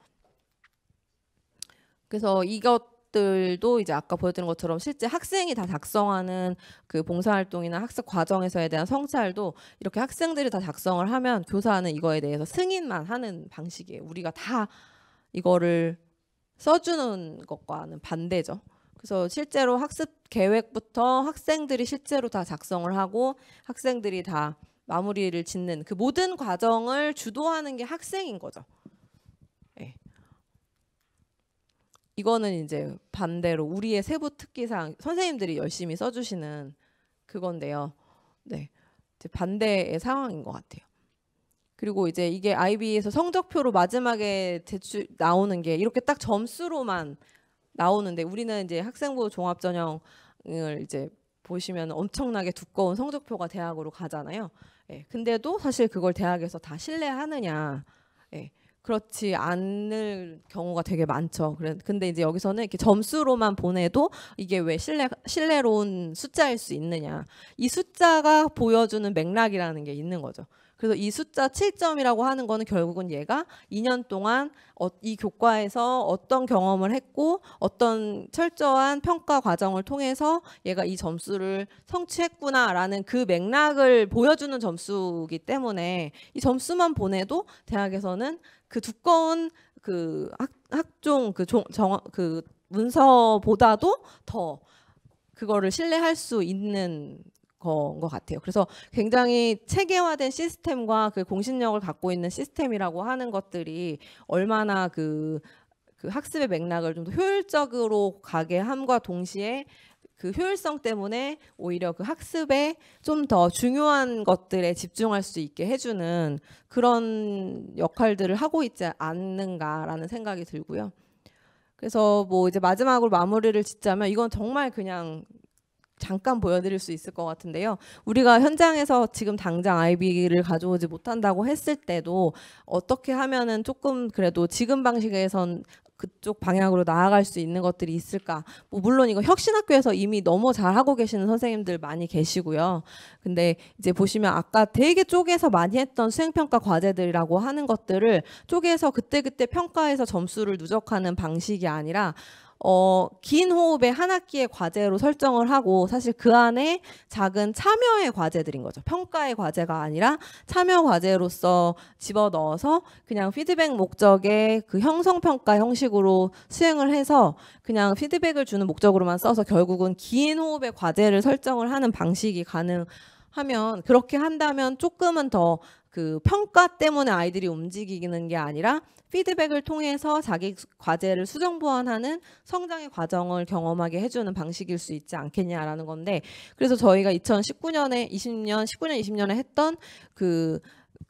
그래서 이것들도 이제 아까 보여드린 것처럼 실제 학생이 다 작성하는 그 봉사활동이나 학습 과정에서에 대한 성찰도 이렇게 학생들이 다 작성을 하면 교사는 이거에 대해서 승인만 하는 방식이에요. 우리가 다 이거를 써주는 것과는 반대죠. 그래서 실제로 학습 계획부터 학생들이 실제로 다 작성을 하고 학생들이 다 마무리를 짓는 그 모든 과정을 주도하는 게 학생인 거죠. 네. 이거는 이제 반대로 우리의 세부 특기사항 선생님들이 열심히 써주시는 그건데요. 네, 이제 반대의 상황인 것 같아요. 그리고 이제 이게 IB에서 성적표로 마지막에 나오는 게 이렇게 딱 점수로만 나오는데 우리는 이제 학생부 종합전형을 이제 보시면 엄청나게 두꺼운 성적표가 대학으로 가잖아요. 예, 근데도 사실 그걸 대학에서 다 신뢰하느냐? 예, 그렇지 않을 경우가 되게 많죠. 근데 이제 여기서는 이렇게 점수로만 보내도 이게 왜 신뢰로운 숫자일 수 있느냐? 이 숫자가 보여주는 맥락이라는 게 있는 거죠. 그래서 이 숫자 7점이라고 하는 거는 결국은 얘가 2년 동안 이 교과에서 어떤 경험을 했고 어떤 철저한 평가 과정을 통해서 얘가 이 점수를 성취했구나라는 그 맥락을 보여주는 점수이기 때문에 이 점수만 보내도 대학에서는 그 두꺼운 그 학종 그 문서보다도 더 그거를 신뢰할 수 있는 것 같아요. 그래서 굉장히 체계화된 시스템과 그 공신력을 갖고 있는 시스템이라고 하는 것들이 얼마나 그 학습의 맥락을 좀 더 효율적으로 가게 함과 동시에 그 효율성 때문에 오히려 그 학습에 좀 더 중요한 것들에 집중할 수 있게 해주는 그런 역할들을 하고 있지 않는가라는 생각이 들고요. 그래서 뭐 이제 마지막으로 마무리를 짓자면 이건 정말 그냥 잠깐 보여드릴 수 있을 것 같은데요. 우리가 현장에서 지금 당장 아이비를 가져오지 못한다고 했을 때도 어떻게 하면은 조금 그래도 지금 방식에선 그쪽 방향으로 나아갈 수 있는 것들이 있을까? 뭐 물론 이거 혁신학교에서 이미 너무 잘하고 계시는 선생님들 많이 계시고요. 근데 이제 보시면 아까 되게 쪼개서 많이 했던 수행평가 과제들이라고 하는 것들을 쪼개서 그때그때 평가해서 점수를 누적하는 방식이 아니라 긴 호흡의 한 학기의 과제로 설정을 하고 사실 그 안에 작은 참여의 과제들인 거죠. 평가의 과제가 아니라 참여 과제로서 집어넣어서 그냥 피드백 목적의 그 형성평가 형식으로 수행을 해서 그냥 피드백을 주는 목적으로만 써서 결국은 긴 호흡의 과제를 설정을 하는 방식이 가능하면 그렇게 한다면 조금은 더 그 평가 때문에 아이들이 움직이는 게 아니라 피드백을 통해서 자기 과제를 수정 보완하는 성장의 과정을 경험하게 해주는 방식일 수 있지 않겠냐라는 건데 그래서 저희가 2019년에 20년에 했던 그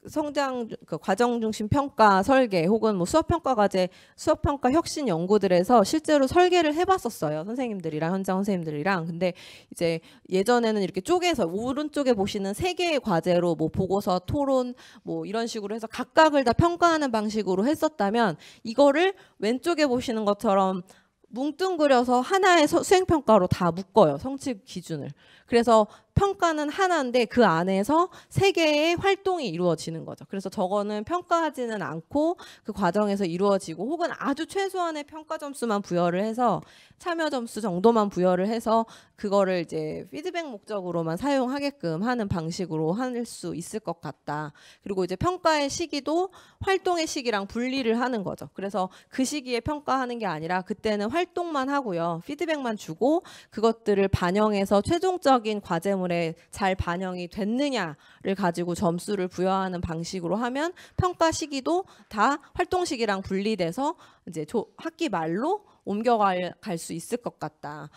성장 그 과정 중심 평가 설계 혹은 뭐 수업 평가 과제 수업 평가 혁신 연구들에서 실제로 설계를 해봤었어요. 선생님들이랑 현장 선생님들이랑. 근데 이제 예전에는 이렇게 쪼개서 오른쪽에 보시는 3개의 과제로 뭐 보고서, 토론 뭐 이런 식으로 해서 각각을 다 평가하는 방식으로 했었다면 이거를 왼쪽에 보시는 것처럼 뭉뚱그려서 하나의 수행평가로 다 묶어요. 성취 기준을. 그래서 평가는 하나인데 그 안에서 3개의 활동이 이루어지는 거죠. 그래서 저거는 평가하지는 않고 그 과정에서 이루어지고 혹은 아주 최소한의 평가 점수만 부여를 해서 참여 점수 정도만 부여를 해서 그거를 이제 피드백 목적으로만 사용하게끔 하는 방식으로 할 수 있을 것 같다. 그리고 이제 평가의 시기도 활동의 시기랑 분리를 하는 거죠. 그래서 그 시기에 평가하는 게 아니라 그때는 활동만 하고요. 피드백만 주고 그것들을 반영해서 최종적인 과제물에 잘 반영이 됐느냐를 가지고 점수를 부여하는 방식으로 하면 평가 시기도 다 활동 시기랑 분리돼서 이제 학기 말로 옮겨갈 수 있을 것 같다.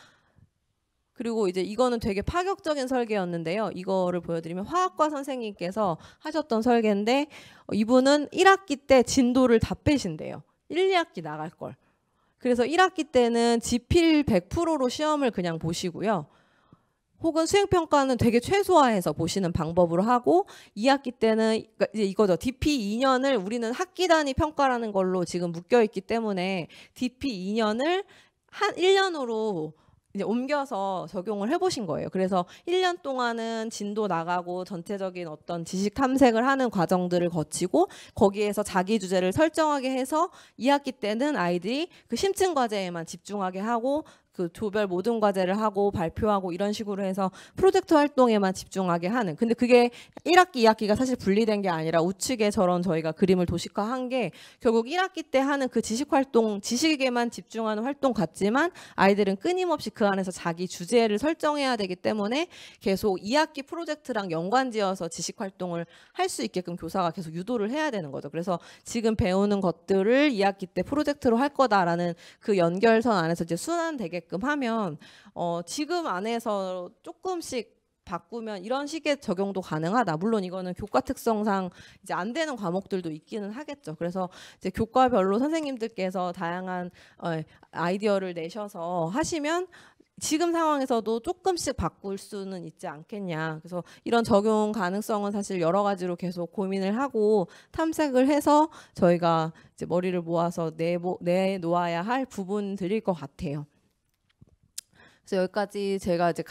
그리고 이제 이거는 되게 파격적인 설계였는데요. 이거를 보여드리면 화학과 선생님께서 하셨던 설계인데 이분은 1학기 때 진도를 다 빼신대요. 1, 2학기 나갈 걸. 그래서 1학기 때는 지필 100%로 시험을 그냥 보시고요. 혹은 수행평가는 되게 최소화해서 보시는 방법으로 하고 2학기 때는 그러니까 이제 이거죠. DP 2년을 우리는 학기 단위 평가라는 걸로 지금 묶여 있기 때문에 DP 2년을 한 1년으로 이제 옮겨서 적용을 해보신 거예요. 그래서 1년 동안은 진도 나가고 전체적인 어떤 지식 탐색을 하는 과정들을 거치고 거기에서 자기 주제를 설정하게 해서 2학기 때는 아이들이 그 심층 과제에만 집중하게 하고 그 조별 모든 과제를 하고 발표하고 이런 식으로 해서 프로젝트 활동에만 집중하게 하는. 근데 그게 1학기, 2학기가 사실 분리된 게 아니라 우측에 저런 저희가 그림을 도식화한 게 결국 1학기 때 하는 그 지식 활동, 지식에만 집중하는 활동 같지만 아이들은 끊임없이 그 안에서 자기 주제를 설정해야 되기 때문에 계속 2학기 프로젝트랑 연관지어서 지식 활동을 할 수 있게끔 교사가 계속 유도를 해야 되는 거죠. 그래서 지금 배우는 것들을 2학기 때 프로젝트로 할 거다라는 그 연결선 안에서 이제 순환되게끔 하면 지금 안에서 조금씩 바꾸면 이런 식의 적용도 가능하다. 물론 이거는 교과 특성상 이제 안 되는 과목들도 있기는 하겠죠. 그래서 이제 교과별로 선생님들께서 다양한 아이디어를 내셔서 하시면 지금 상황에서도 조금씩 바꿀 수는 있지 않겠냐. 그래서 이런 적용 가능성은 사실 여러 가지로 계속 고민을 하고 탐색을 해서 저희가 이제 머리를 모아서 내놓아야 할 부분들일 것 같아요. 그래서 여기까지 제가 이제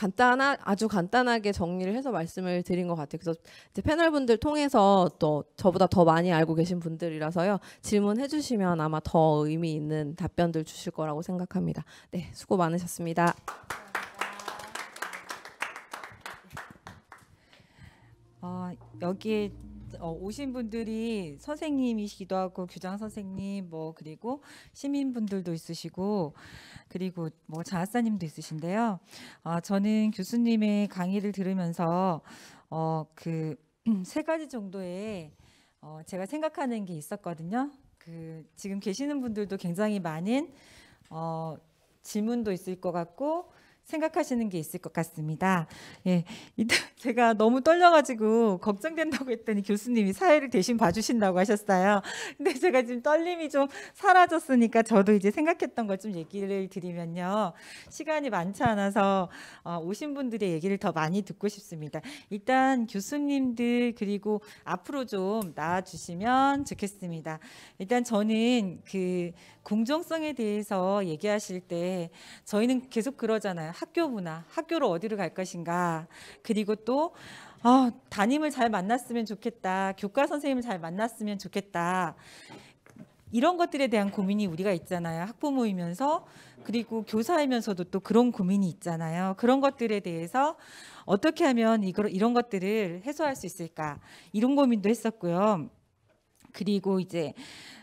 아주 간단하게 정리를 해서 말씀을 드린 것 같아요. 그래서 이제 패널분들 통해서 또 저보다 더 많이 알고 계신 분들이라서요. 질문해 주시면 아마 더 의미 있는 답변들 주실 거라고 생각합니다. 네, 수고 많으셨습니다. 여기에 오신 분들이 선생님이시기도 하고 교장 선생님 뭐 그리고 시민분들도 있으시고 그리고 뭐 자하사님도 있으신데요. 저는 교수님의 강의를 들으면서 그 세 가지 정도의 제가 생각하는 게 있었거든요. 그 지금 계시는 분들도 굉장히 많은 질문도 있을 것 같고 생각하시는 게 있을 것 같습니다. 예, 일단 제가 너무 떨려가지고 걱정된다고 했더니 교수님이 사회를 대신 봐주신다고 하셨어요. 근데 제가 지금 떨림이 좀 사라졌으니까 저도 이제 생각했던 걸 좀 얘기를 드리면요. 시간이 많지 않아서 오신 분들의 얘기를 더 많이 듣고 싶습니다. 일단 교수님들 그리고 앞으로 좀 나와주시면 좋겠습니다. 일단 저는 그 공정성에 대해서 얘기하실 때 저희는 계속 그러잖아요. 학교 문화, 학교로 어디로 갈 것인가. 그리고 또 담임을 잘 만났으면 좋겠다. 교과 선생님을 잘 만났으면 좋겠다. 이런 것들에 대한 고민이 우리가 있잖아요. 학부모이면서 그리고 교사이면서도 또 그런 고민이 있잖아요. 그런 것들에 대해서 어떻게 하면 이런 것들을 해소할 수 있을까. 이런 고민도 했었고요. 그리고 이제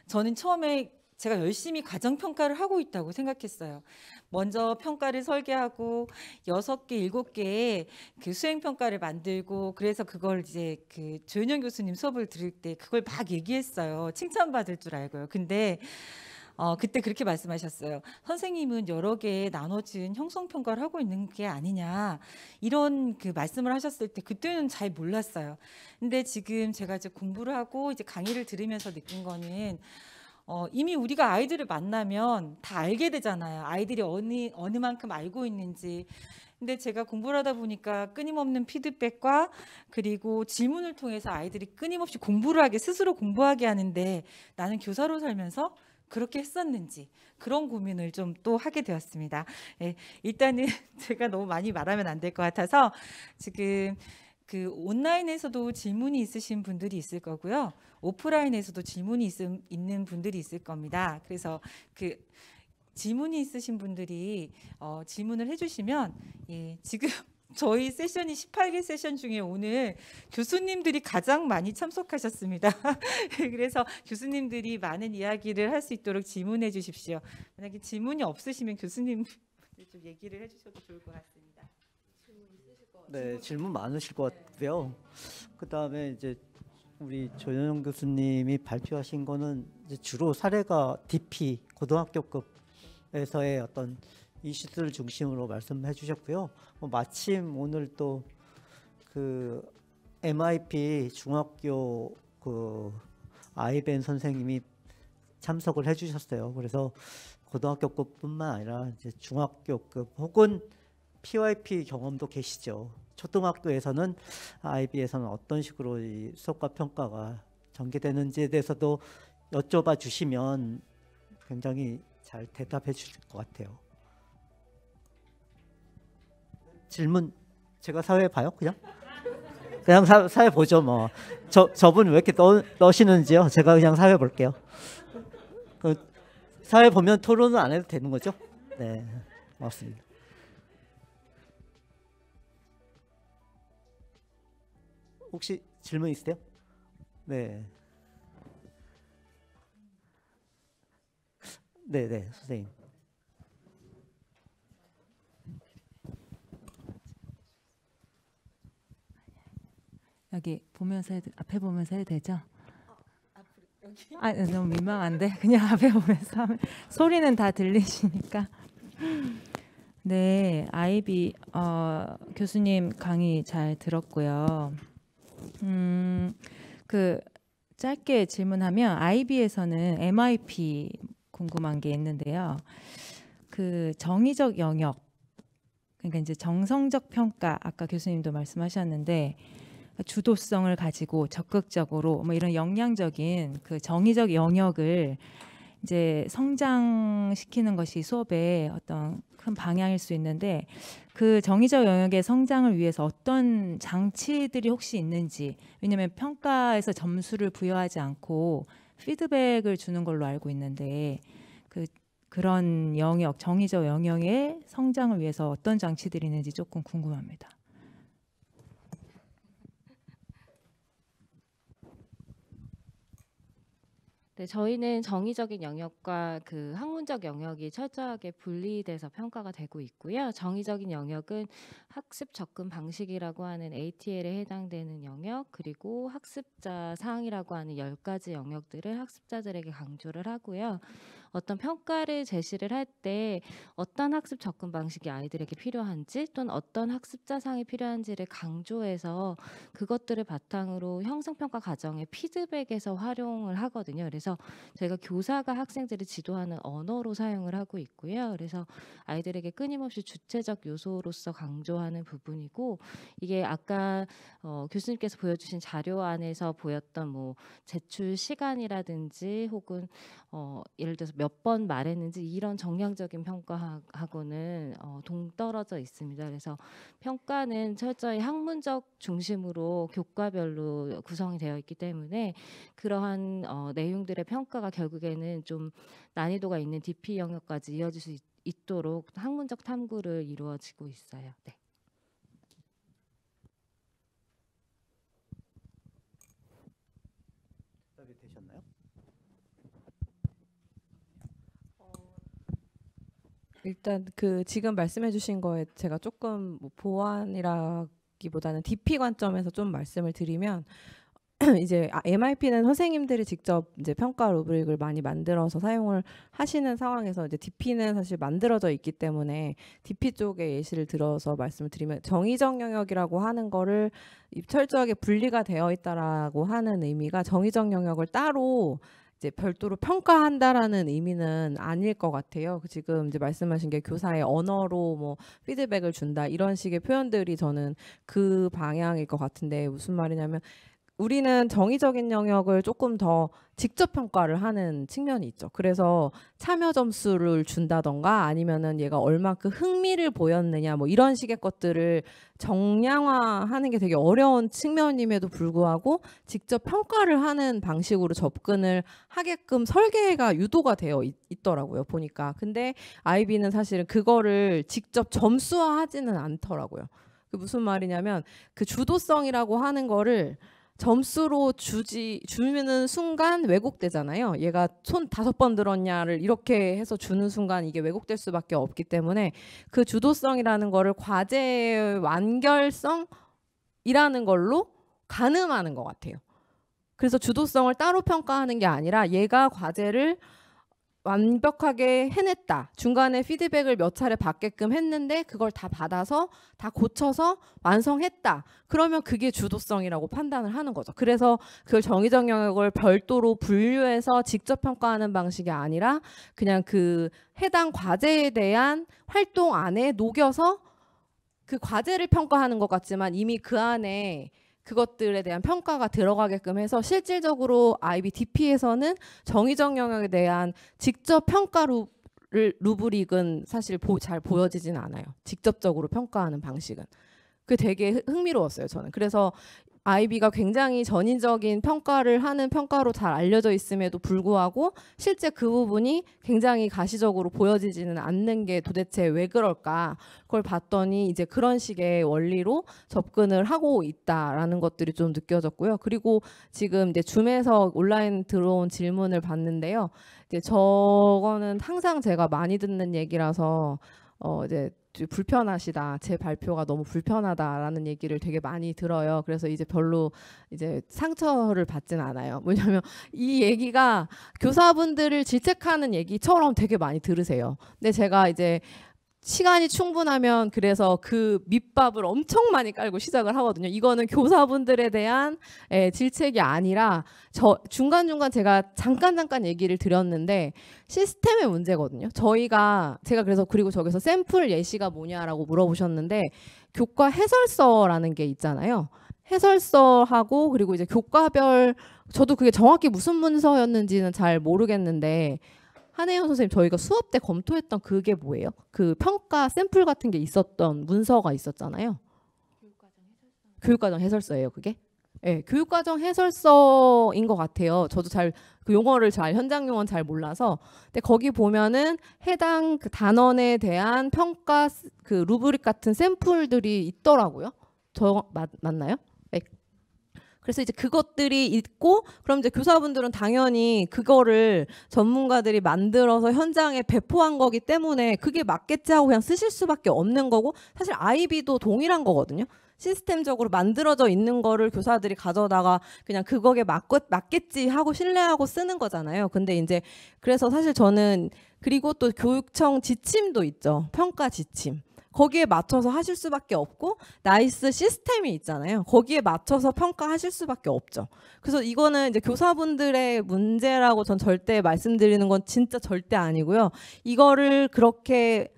저는 처음에 제가 열심히 과정평가를 하고 있다고 생각했어요. 먼저 평가를 설계하고 6개, 7개의 그 수행평가를 만들고 그래서 그걸 이제 그 조윤영 교수님 수업을 들을 때 그걸 막 얘기했어요. 칭찬받을 줄 알고요. 근데 그때 그렇게 말씀하셨어요. 선생님은 여러 개의 나눠진 형성평가를 하고 있는 게 아니냐. 이런 그 말씀을 하셨을 때 그때는 잘 몰랐어요. 근데 지금 제가 이제 공부를 하고 이제 강의를 들으면서 느낀 거는 이미 우리가 아이들을 만나면 다 알게 되잖아요. 아이들이 어느 만큼 알고 있는지. 근데 제가 공부를 하다 보니까 끊임없는 피드백과 그리고 질문을 통해서 아이들이 끊임없이 스스로 공부하게 하는데 나는 교사로 살면서 그렇게 했었는지 그런 고민을 좀 또 하게 되었습니다. 예, 일단은 제가 너무 많이 말하면 안 될 것 같아서 지금 그 온라인에서도 질문이 있으신 분들이 있을 거고요. 오프라인에서도 질문이 있는 분들이 있을 겁니다. 그래서 그 질문이 있으신 분들이 질문을 해주시면 지금 저희 세션이 18개 세션 중에 오늘 교수님들이 가장 많이 참석하셨습니다. 그래서 교수님들이 많은 이야기를 할 수 있도록 질문해 주십시오. 만약에 질문이 없으시면 교수님 좀 얘기를 해주셔도 좋을 것 같습니다. 네, 질문 많으실 것 같고요. 그다음에 이제 우리 조윤영 교수님이 발표하신 거는 이제 주로 사례가 DP 고등학교급에서의 어떤 이슈들을 중심으로 말씀해 주셨고요. 마침 오늘 또 그 MIP 중학교 그 아이벤 선생님이 참석을 해주셨어요. 그래서 고등학교급뿐만 아니라 이제 중학교급 혹은 PYP 경험도 계시죠. 초등학교에서는 IB에서는 어떤 식으로 이 수업과 평가가 전개되는지에 대해서도 여쭤봐 주시면 굉장히 잘 대답해 주실 것 같아요. 질문 제가 사회 봐요? 그냥 사회 보죠 뭐. 저분 왜 이렇게 넣으시는지요? 제가 그냥 사회 볼게요. 그 사회 보면 토론은 안 해도 되는 거죠? 네, 고맙습니다. 혹시 질문 있으세요? 네. 네, 선생님. 여기 보면서 앞에 보면서 해도 되죠? 아, 너무 민망한데 그냥 앞에 보면서 하면 소리는 다 들리시니까. 네, 아이비 교수님 강의 잘 들었고요. 그 짧게 질문하면 아이비에서는 MIP 궁금한 게 있는데요. 그 정의적 영역, 그러니까 이제 정성적 평가, 아까 교수님도 말씀하셨는데 주도성을 가지고 적극적으로 뭐 이런 역량적인 그 정의적 영역을 이제 성장시키는 것이 수업의 어떤 큰 방향일 수 있는데 그 정의적 영역의 성장을 위해서 어떤 장치들이 혹시 있는지, 왜냐하면 평가에서 점수를 부여하지 않고 피드백을 주는 걸로 알고 있는데 그런 영역, 정의적 영역의 성장을 위해서 어떤 장치들이 있는지 조금 궁금합니다. 네, 저희는 정의적인 영역과 그 학문적 영역이 철저하게 분리돼서 평가가 되고 있고요. 정의적인 영역은 학습 접근 방식이라고 하는 ATL에 해당되는 영역, 그리고 학습자 사항이라고 하는 10가지 영역들을 학습자들에게 강조를 하고요. 어떤 평가를 제시를 할 때 어떤 학습 접근 방식이 아이들에게 필요한지 또는 어떤 학습자 사항이 필요한지를 강조해서 그것들을 바탕으로 형성평가 과정의 피드백에서 활용을 하거든요. 그래서 저희가 교사가 학생들을 지도하는 언어로 사용을 하고 있고요. 그래서 아이들에게 끊임없이 주체적 요소로서 강조하는 부분이고, 이게 아까 교수님께서 보여주신 자료 안에서 보였던 뭐 제출 시간이라든지 혹은 예를 들어서 몇 번 말했는지 이런 정량적인 평가하고는 동떨어져 있습니다. 그래서 평가는 철저히 학문적 중심으로 교과별로 구성이 되어 있기 때문에 그러한 내용들의 평가가 결국에는 좀 난이도가 있는 DP 영역까지 이어질 수 있도록 학문적 탐구를 이루어지고 있어요. 네. 답이 되셨나요? 일단 그 지금 말씀해주신 거에 제가 조금 뭐 보완이라기보다는 DP 관점에서 좀 말씀을 드리면 이제 MIP는 선생님들이 직접 이제 평가 루브릭을 많이 만들어서 사용을 하시는 상황에서 이제 DP는 사실 만들어져 있기 때문에 DP 쪽의 예시를 들어서 말씀을 드리면 정의적 영역이라고 하는 거를 철저하게 분리가 되어 있다라고 하는 의미가 정의적 영역을 따로 이제 별도로 평가한다라는 의미는 아닐 것 같아요. 지금 이제 말씀하신 게 교사의 언어로 뭐 피드백을 준다 이런 식의 표현들이 저는 그 방향일 것 같은데, 무슨 말이냐면 우리는 정의적인 영역을 조금 더 직접 평가를 하는 측면이 있죠. 그래서 참여 점수를 준다던가 아니면은 얘가 얼마큼 흥미를 보였느냐 뭐 이런 식의 것들을 정량화하는 게 되게 어려운 측면임에도 불구하고 직접 평가를 하는 방식으로 접근을 하게끔 설계가 유도가 되어 있더라고요, 보니까. 근데 아이비는 사실은 그거를 직접 점수화하지는 않더라고요. 그 무슨 말이냐면 그 주도성이라고 하는 거를 점수로 주는 순간 왜곡되잖아요. 얘가 손 5번 들었냐를 이렇게 해서 주는 순간 이게 왜곡될 수밖에 없기 때문에 그 주도성이라는 거를 과제의 완결성이라는 걸로 가늠하는 것 같아요. 그래서 주도성을 따로 평가하는 게 아니라 얘가 과제를 완벽하게 해냈다. 중간에 피드백을 몇 차례 받게끔 했는데 그걸 다 받아서 다 고쳐서 완성했다. 그러면 그게 주도성이라고 판단을 하는 거죠. 그래서 그걸 정의적 영역을 별도로 분류해서 직접 평가하는 방식이 아니라 그냥 그 해당 과제에 대한 활동 안에 녹여서 그 과제를 평가하는 것 같지만 이미 그 안에 그것들에 대한 평가가 들어가게끔 해서 실질적으로 IBDP에서는 정의적 영역에 대한 직접 평가 루브릭은 사실 잘 보여지진 않아요. 직접적으로 평가하는 방식은. 그게 되게 흥미로웠어요, 저는. 그래서 IB가 굉장히 전인적인 평가를 하는 평가로 잘 알려져 있음에도 불구하고 실제 그 부분이 굉장히 가시적으로 보여지지는 않는 게 도대체 왜 그럴까? 그걸 봤더니 이제 그런 식의 원리로 접근을 하고 있다라는 것들이 좀 느껴졌고요. 그리고 지금 이제 줌에서 온라인 들어온 질문을 봤는데요. 이제 저거는 항상 제가 많이 듣는 얘기라서 이제 불편하시다. 제 발표가 너무 불편하다라는 얘기를 되게 많이 들어요. 그래서 이제 별로 이제 상처를 받진 않아요. 왜냐하면 이 얘기가 교사분들을 질책하는 얘기처럼 되게 많이 들으세요. 근데 제가 이제 시간이 충분하면 그래서 그 밑밥을 엄청 많이 깔고 시작을 하거든요. 이거는 교사분들에 대한 질책이 아니라 중간중간 제가 잠깐 얘기를 드렸는데 시스템의 문제거든요. 제가 그래서 그리고 저기서 샘플 예시가 뭐냐라고 물어보셨는데 교과 해설서라는 게 있잖아요. 해설서하고 그리고 이제 교과별 저도 그게 정확히 무슨 문서였는지는 잘 모르겠는데 한혜연 선생님 저희가 수업 때 검토했던 그게 뭐예요? 그 평가 샘플 같은 게 있었던 문서가 있었잖아요. 교육과정 해설서예요, 그게? 네, 교육과정 해설서인 것 같아요. 저도 그 용어를 현장 용어는 잘 몰라서. 근데 거기 보면은 해당 그 단원에 대한 평가 그 루브릭 같은 샘플들이 있더라고요. 맞나요? 네. 그래서 이제 그것들이 있고 그럼 이제 교사분들은 당연히 그거를 전문가들이 만들어서 현장에 배포한 거기 때문에 그게 맞겠지 하고 그냥 쓰실 수밖에 없는 거고 사실 IB도 동일한 거거든요. 시스템적으로 만들어져 있는 거를 교사들이 가져다가 그냥 그거에 맞겠지 하고 신뢰하고 쓰는 거잖아요. 근데 이제 그래서 사실 저는 그리고 또 교육청 지침도 있죠. 평가 지침. 거기에 맞춰서 하실 수밖에 없고 나이스 시스템이 있잖아요. 거기에 맞춰서 평가하실 수밖에 없죠. 그래서 이거는 이제 교사분들의 문제라고 전 절대 말씀드리는 건 진짜 절대 아니고요. 이거를 그렇게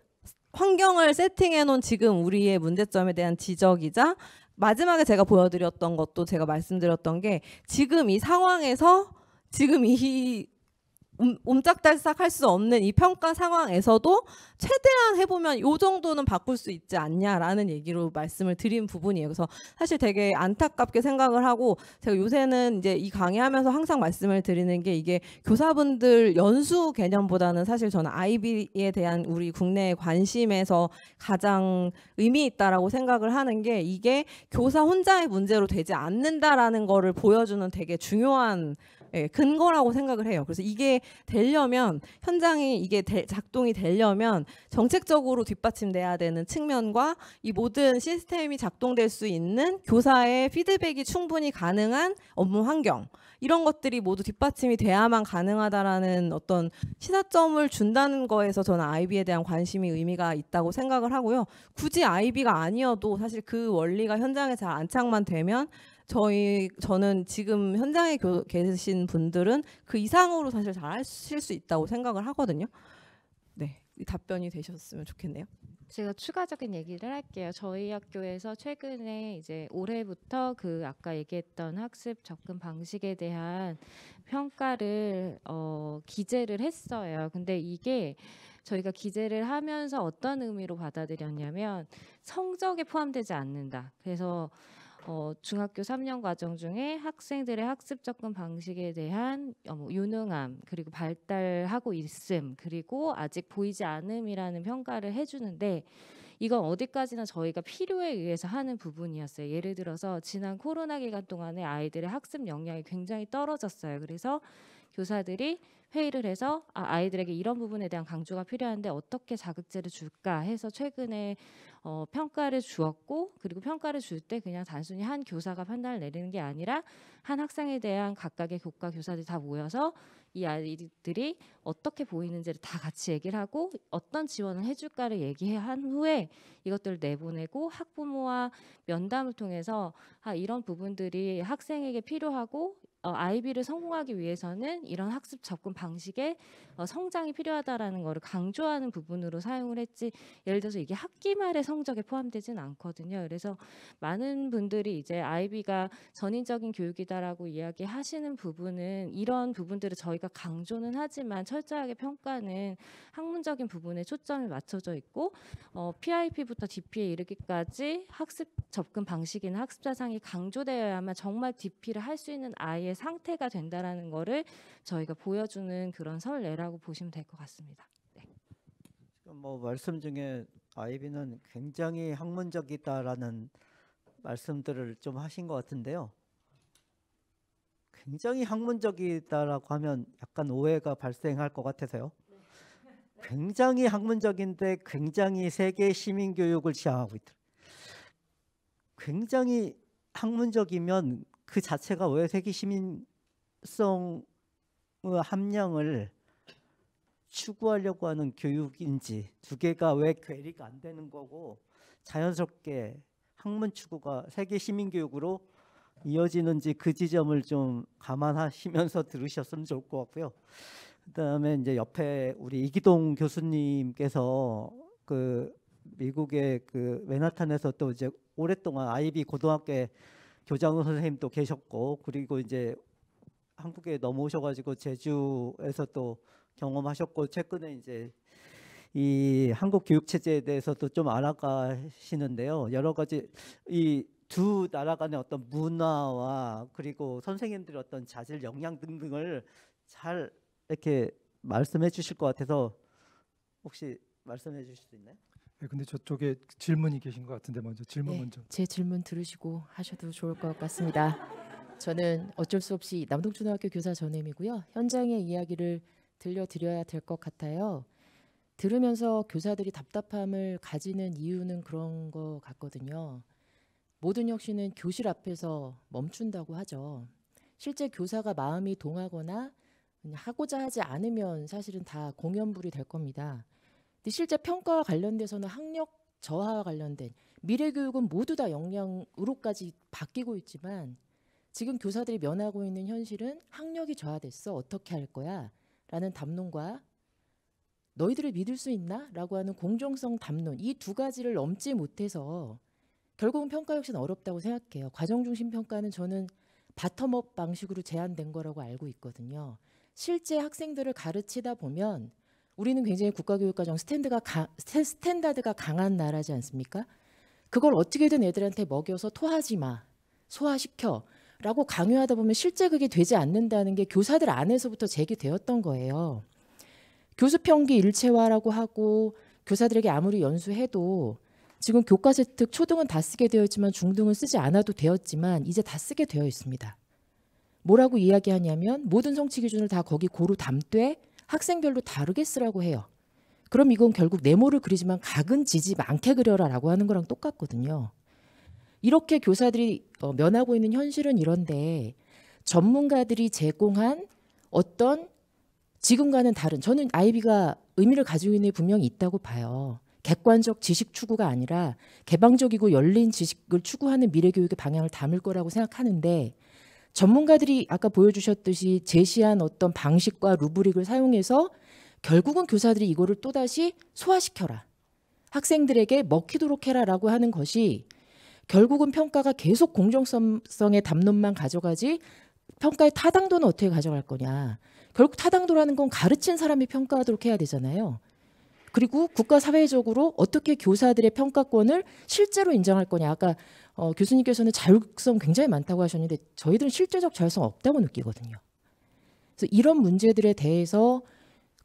환경을 세팅해 놓은 지금 우리의 문제점에 대한 지적이자 마지막에 제가 보여드렸던 것도 제가 말씀드렸던 게 지금 이 상황에서 지금 이 옴짝달싹 할 수 없는 이 평가 상황에서도 최대한 해보면 요 정도는 바꿀 수 있지 않냐라는 얘기로 말씀을 드린 부분이에요. 그래서 사실 되게 안타깝게 생각을 하고 제가 요새는 이제 이 강의하면서 항상 말씀을 드리는 게 이게 교사분들 연수 개념보다는 사실 저는 IB에 대한 우리 국내의 관심에서 가장 의미 있다라고 생각을 하는 게 이게 교사 혼자의 문제로 되지 않는다라는 거를 보여주는 되게 중요한 근거라고 생각을 해요. 그래서 이게 되려면 현장이 이게 작동이 되려면 정책적으로 뒷받침돼야 되는 측면과 이 모든 시스템이 작동될 수 있는 교사의 피드백이 충분히 가능한 업무 환경 이런 것들이 모두 뒷받침이 돼야만 가능하다라는 어떤 시사점을 준다는 거에서 저는 IB에 대한 관심이 의미가 있다고 생각을 하고요. 굳이 IB가 아니어도 사실 그 원리가 현장에 잘 안착만 되면 저는 지금 현장에 계신 분들은 그 이상으로 사실 잘 하실 수 있다고 생각을 하거든요. 네, 답변이 되셨으면 좋겠네요. 제가 추가적인 얘기를 할게요. 저희 학교에서 최근에 이제 올해부터 그 아까 얘기했던 학습 접근 방식에 대한 평가를 기재를 했어요. 근데 이게 저희가 기재를 하면서 어떤 의미로 받아들였냐면 성적에 포함되지 않는다. 그래서 중학교 3년 과정 중에 학생들의 학습 접근 방식에 대한 유능함 그리고 발달하고 있음 그리고 아직 보이지 않음이라는 평가를 해주는데 이건 어디까지나 저희가 필요에 의해서 하는 부분이었어요. 예를 들어서 지난 코로나 기간 동안에 아이들의 학습 역량이 굉장히 떨어졌어요. 그래서 교사들이 회의를 해서 아이들에게 이런 부분에 대한 강조가 필요한데 어떻게 자극제를 줄까 해서 최근에 평가를 주었고 그리고 평가를 줄 때 그냥 단순히 한 교사가 판단을 내리는 게 아니라 한 학생에 대한 각각의 교과 교사들이 다 모여서 이 아이들이 어떻게 보이는지를 다 같이 얘기를 하고 어떤 지원을 해줄까를 얘기한 후에 이것들을 내보내고 학부모와 면담을 통해서 이런 부분들이 학생에게 필요하고 아이비를 성공하기 위해서는 이런 학습 접근 방식에 성장이 필요하다라는 거를 강조하는 부분으로 사용을 했지, 예를 들어서 이게 학기 말의 성적에 포함되지는 않거든요. 그래서 많은 분들이 이제 아이비가 전인적인 교육이다라고 이야기하시는 부분은, 이런 부분들을 저희가 강조는 하지만 철저하게 평가는 학문적인 부분에 초점이 맞춰져 있고, PIP부터 DP에 이르기까지 학습 접근 방식이나 학습 자상이 강조되어야만 정말 DP를 할 수 있는 아이의 상태가 된다라는 거를 저희가 보여주는 그런 선례라고 보시면 될 것 같습니다. 네. 지금 뭐 말씀 중에 아이비는 굉장히 학문적이다라는 말씀들을 좀 하신 것 같은데요. 굉장히 학문적이다라고 하면 약간 오해가 발생할 것 같아서요. 굉장히 학문적인데 굉장히 세계 시민 교육을 지향하고 있더라고요. 굉장히 학문적이면 그 자체가 왜 세계 시민성의 함량을 추구하려고 하는 교육인지, 두 개가 왜 괴리가 안 되는 거고 자연스럽게 학문 추구가 세계 시민 교육으로 이어지는지, 그 지점을 좀 감안하시면서 들으셨으면 좋을 것 같고요. 그다음에 이제 옆에 우리 이기동 교수님께서 그 미국의 그 맨하탄에서 또 이제 오랫동안 아이비 고등학교에 교장 선생님도 계셨고, 그리고 이제 한국에 넘어오셔가지고 제주에서 또 경험하셨고, 최근에 이제 이 한국 교육 체제에 대해서도 좀 알아가시는데요. 여러 가지 이 두 나라 간의 어떤 문화와 그리고 선생님들의 어떤 자질 역량 등등을 잘 이렇게 말씀해 주실 것 같아서 혹시 말씀해 주실 수 있나요? 네, 근데 저쪽에 질문이 계신 것 같은데 먼저 질문 네, 먼저. 제 질문 들으시고 하셔도 좋을 것 같습니다. 저는 어쩔 수 없이 남동초등학교 교사 전임이고요. 현장의 이야기를 들려드려야 될 것 같아요. 들으면서 교사들이 답답함을 가지는 이유는 그런 것 같거든요. 모든 혁신은 교실 앞에서 멈춘다고 하죠. 실제 교사가 마음이 동하거나 하고자 하지 않으면 사실은 다 공연불이 될 겁니다. 근데 실제 평가와 관련돼서는 학력 저하와 관련된 미래교육은 모두 다 역량으로까지 바뀌고 있지만, 지금 교사들이 면하고 있는 현실은 학력이 저하됐어, 어떻게 할 거야? 라는 담론과 너희들을 믿을 수 있나? 라고 하는 공정성 담론, 이 두 가지를 넘지 못해서 결국은 평가 혁신은 어렵다고 생각해요. 과정중심 평가는 저는 바텀업 방식으로 제한된 거라고 알고 있거든요. 실제 학생들을 가르치다 보면 우리는 굉장히 국가교육과정 스탠다드가 강한 나라지 않습니까? 그걸 어떻게든 애들한테 먹여서 토하지 마, 소화시켜 라고 강요하다 보면 실제 그게 되지 않는다는 게 교사들 안에서부터 제기되었던 거예요. 교수 평기 일체화라고 하고 교사들에게 아무리 연수해도 지금 교과서 특 초등은 다 쓰게 되어 있지만 중등은 쓰지 않아도 되었지만 이제 다 쓰게 되어 있습니다. 뭐라고 이야기하냐면 모든 성취 기준을 다 거기 고루 담되 학생별로 다르게 쓰라고 해요. 그럼 이건 결국 네모를 그리지만 각은 지지 않게 그려라 라고 하는 거랑 똑같거든요. 이렇게 교사들이 면하고 있는 현실은 이런데, 전문가들이 제공한 어떤 지금과는 다른, 저는 아이비가 의미를 가지고 있는 게 분명히 있다고 봐요. 객관적 지식 추구가 아니라 개방적이고 열린 지식을 추구하는 미래교육의 방향을 담을 거라고 생각하는데, 전문가들이 아까 보여주셨듯이 제시한 어떤 방식과 루브릭을 사용해서 결국은 교사들이 이거를 또다시 소화시켜라, 학생들에게 먹히도록 해라라고 하는 것이 결국은 평가가 계속 공정성의 담론만 가져가지 평가의 타당도는 어떻게 가져갈 거냐. 결국 타당도라는 건 가르친 사람이 평가하도록 해야 되잖아요. 그리고 국가 사회적으로 어떻게 교사들의 평가권을 실제로 인정할 거냐. 아까 교수님께서는 자율성 굉장히 많다고 하셨는데 저희들은 실제적 자율성 없다고 느끼거든요. 그래서 이런 문제들에 대해서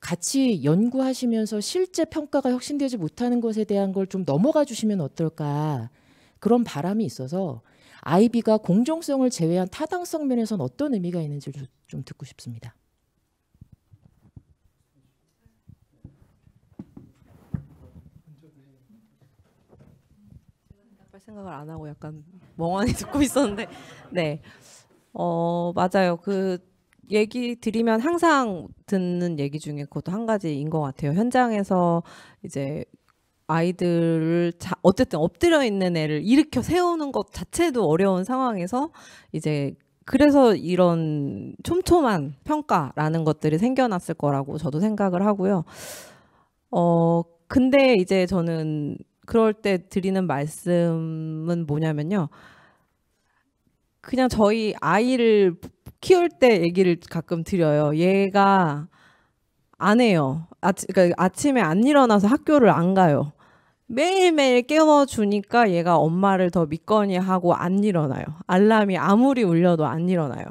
같이 연구하시면서 실제 평가가 혁신되지 못하는 것에 대한 걸 좀 넘어가 주시면 어떨까, 그런 바람이 있어서 아이비가 공정성을 제외한 타당성 면에서는 어떤 의미가 있는지를 좀 듣고 싶습니다. 생각을 안 하고 약간 멍하니 듣고 있었는데, 네, 맞아요. 그 얘기 드리면 항상 듣는 얘기 중에 그것도 한 가지인 것 같아요. 현장에서 이제 아이들을 어쨌든 엎드려 있는 애를 일으켜 세우는 것 자체도 어려운 상황에서 이제 그래서 이런 촘촘한 평가라는 것들이 생겨났을 거라고 저도 생각을 하고요. 근데 이제 저는 그럴 때 드리는 말씀은 뭐냐면요. 그냥 저희 아이를 키울 때 얘기를 가끔 드려요. 얘가 안 해요. 그러니까 아침에 안 일어나서 학교를 안 가요. 매일매일 깨워주니까 얘가 엄마를 더 믿거니 하고 안 일어나요. 알람이 아무리 울려도 안 일어나요.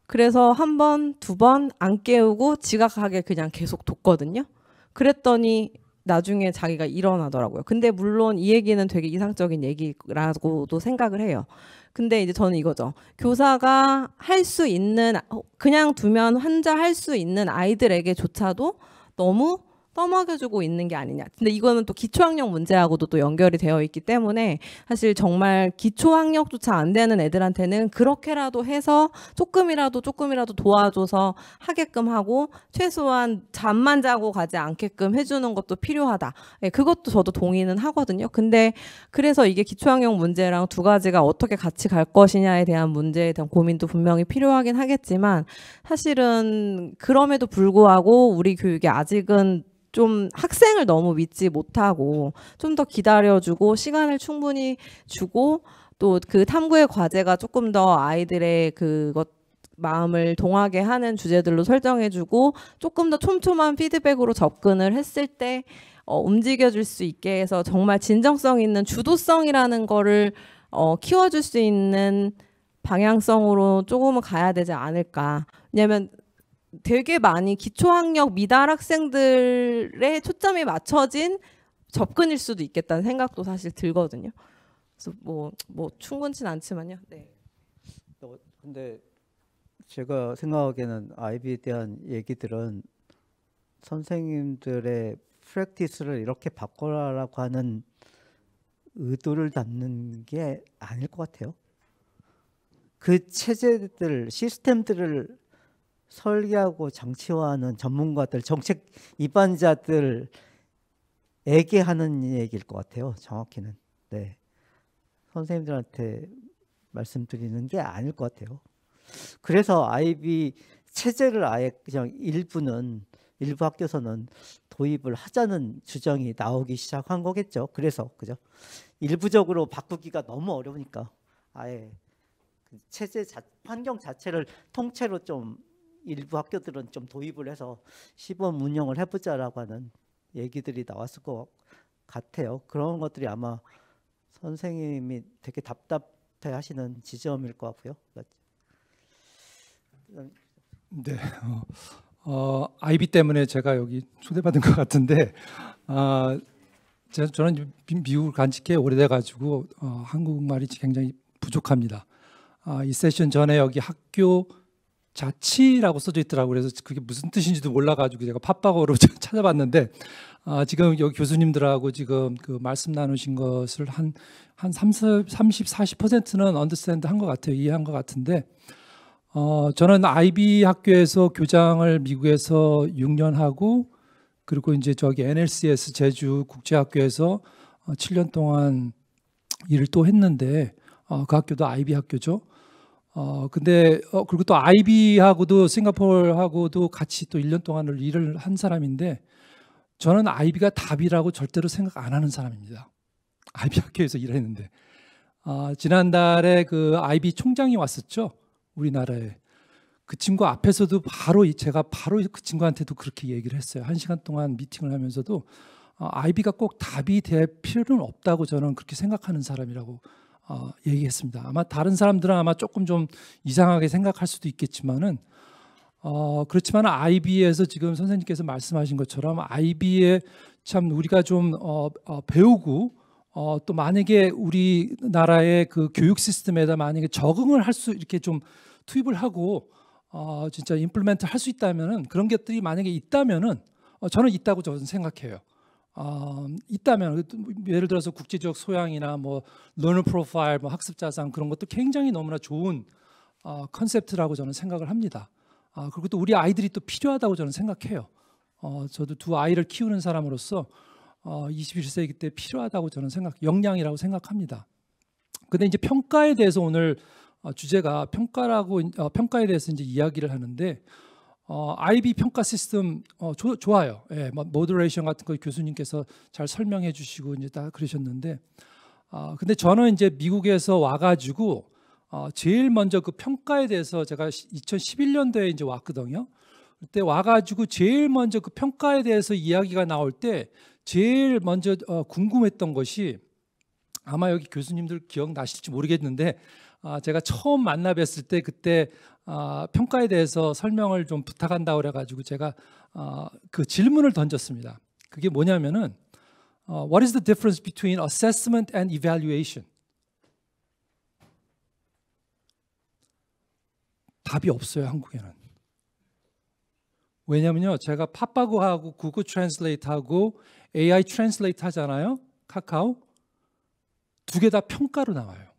그래서 한 번, 두 번 안 깨우고 지각하게 그냥 계속 뒀거든요. 그랬더니 나중에 자기가 일어나더라고요. 근데 물론 이 얘기는 되게 이상적인 얘기라고도 생각을 해요. 근데 이제 저는 이거죠. 교사가 할 수 있는, 그냥 두면 혼자 할 수 있는 아이들에게조차도 너무 떠먹여주고 있는 게 아니냐. 근데 이거는 또 기초학력 문제하고도 또 연결이 되어 있기 때문에 사실 정말 기초학력조차 안 되는 애들한테는 그렇게라도 해서 조금이라도 도와줘서 하게끔 하고 최소한 잠만 자고 가지 않게끔 해주는 것도 필요하다. 예, 그것도 저도 동의는 하거든요. 근데 그래서 이게 기초학력 문제랑 두 가지가 어떻게 같이 갈 것이냐에 대한 문제에 대한 고민도 분명히 필요하긴 하겠지만 사실은 그럼에도 불구하고 우리 교육이 아직은 좀 학생을 너무 믿지 못하고 좀 더 기다려주고 시간을 충분히 주고 또 그 탐구의 과제가 조금 더 아이들의 그것 마음을 동하게 하는 주제들로 설정해주고 조금 더 촘촘한 피드백으로 접근을 했을 때 움직여줄 수 있게 해서 정말 진정성 있는 주도성이라는 거를 키워줄 수 있는 방향성으로 조금은 가야 되지 않을까. 왜냐하면 되게 많이 기초학력 미달 학생들의 초점이 맞춰진 접근일 수도 있겠다는 생각도 사실 들거든요. 그래서 뭐 충분치는 않지만요. 네. 근데 제가 생각하기에는 아이비에 대한 얘기들은 선생님들의 프랙티스를 이렇게 바꿔라라고 하는 의도를 담는 게 아닐 것 같아요. 그 체제들, 시스템들을 설계하고 장치화하는 전문가들, 정책 입안자들에게 하는 얘기일 것 같아요. 정확히는. 네. 선생님들한테 말씀드리는 게 아닐 것 같아요. 그래서 아이비 체제를 아예 그냥 일부 학교에서는 도입을 하자는 주장이 나오기 시작한 거겠죠. 그래서 그죠? 일부적으로 바꾸기가 너무 어려우니까 아예 체제 환경 자체를 통째로 좀 일부 학교들은 좀 도입을 해서 시범 운영을 해보자라고 하는 얘기들이 나왔을 것 같아요. 그런 것들이 아마 선생님이 되게 답답해하시는 지점일 것 같고요. 네, 아이비 때문에 제가 여기 초대받은 것 같은데, 저는 미국을 간직해 오래돼가지고 한국말이 굉장히 부족합니다. 이 세션 전에 여기 학교 자치라고 써져 있더라고요. 그래서 그게 무슨 뜻인지도 몰라가지고 제가 팟빵으로 찾아봤는데 지금 여기 교수님들하고 지금 그 말씀 나누신 것을 한 30, 40%는 언더스탠드 한 것 같아요. 이해한 것 같은데 저는 아이비 학교에서 교장을 미국에서 6년 하고 그리고 이제 저기 NLCS 제주 국제학교에서 7년 동안 일을 또 했는데 그 학교도 아이비 학교죠. 근데 그리고 또 아이비하고도 싱가포르하고도 같이 또 1년 동안을 일을 한 사람인데 저는 아이비가 답이라고 절대로 생각 안 하는 사람입니다. 아이비 학교에서 일했는데 지난달에 그 아이비 총장이 왔었죠. 우리나라에. 그 친구 앞에서도 제가 바로 그 친구한테도 그렇게 얘기를 했어요. 1시간 동안 미팅을 하면서도 아이비가 꼭 답이 될 필요는 없다고 저는 그렇게 생각하는 사람이라고 얘기했습니다. 아마 다른 사람들은 아마 조금 좀 이상하게 생각할 수도 있겠지만은 그렇지만 아이비에서 지금 선생님께서 말씀하신 것처럼 아이비에 참 우리가 좀 배우고 또 만약에 우리나라의 그 교육 시스템에다 만약에 적응을 할 수 이렇게 좀 투입을 하고 진짜 임플리멘트 할 수 있다면은 그런 것들이 만약에 있다면은 저는 있다고 저는 생각해요. 있다면 예를 들어서 국제적 소양이나 뭐 러너 프로파일, 뭐 학습 자산 그런 것도 굉장히 너무나 좋은 컨셉트라고 저는 생각을 합니다. 그리고 또 우리 아이들이 또 필요하다고 저는 생각해요. 저도 두 아이를 키우는 사람으로서 21세기 때 필요하다고 저는 역량이라고 생각합니다. 근데 이제 평가에 대해서 오늘 주제가 평가에 대해서 이제 이야기를 하는데 IB 평가 시스템 좋아요. 예, 모더레이션 같은 거 교수님께서 잘 설명해 주시고 이제 다 그러셨는데 근데 저는 이제 미국에서 와가지고 제일 먼저 그 평가에 대해서 제가 2011년도에 이제 왔거든요. 그때 와가지고 제일 먼저 그 평가에 대해서 이야기가 나올 때 제일 먼저 궁금했던 것이 아마 여기 교수님들 기억나실지 모르겠는데 제가 처음 만나 뵀을 때 그때 평가에 대해서 설명을 좀 부탁한다고 그래가지고 제가 그 질문을 던졌습니다. 그게 뭐냐면은 What is the difference between assessment and evaluation? 답이 없어요, 한국에는. 왜냐면요, 제가 팟바구하고 구글 트랜슬레이트하고 AI 트랜슬레이트 하잖아요, 카카오. 두 개 다 평가로 나와요.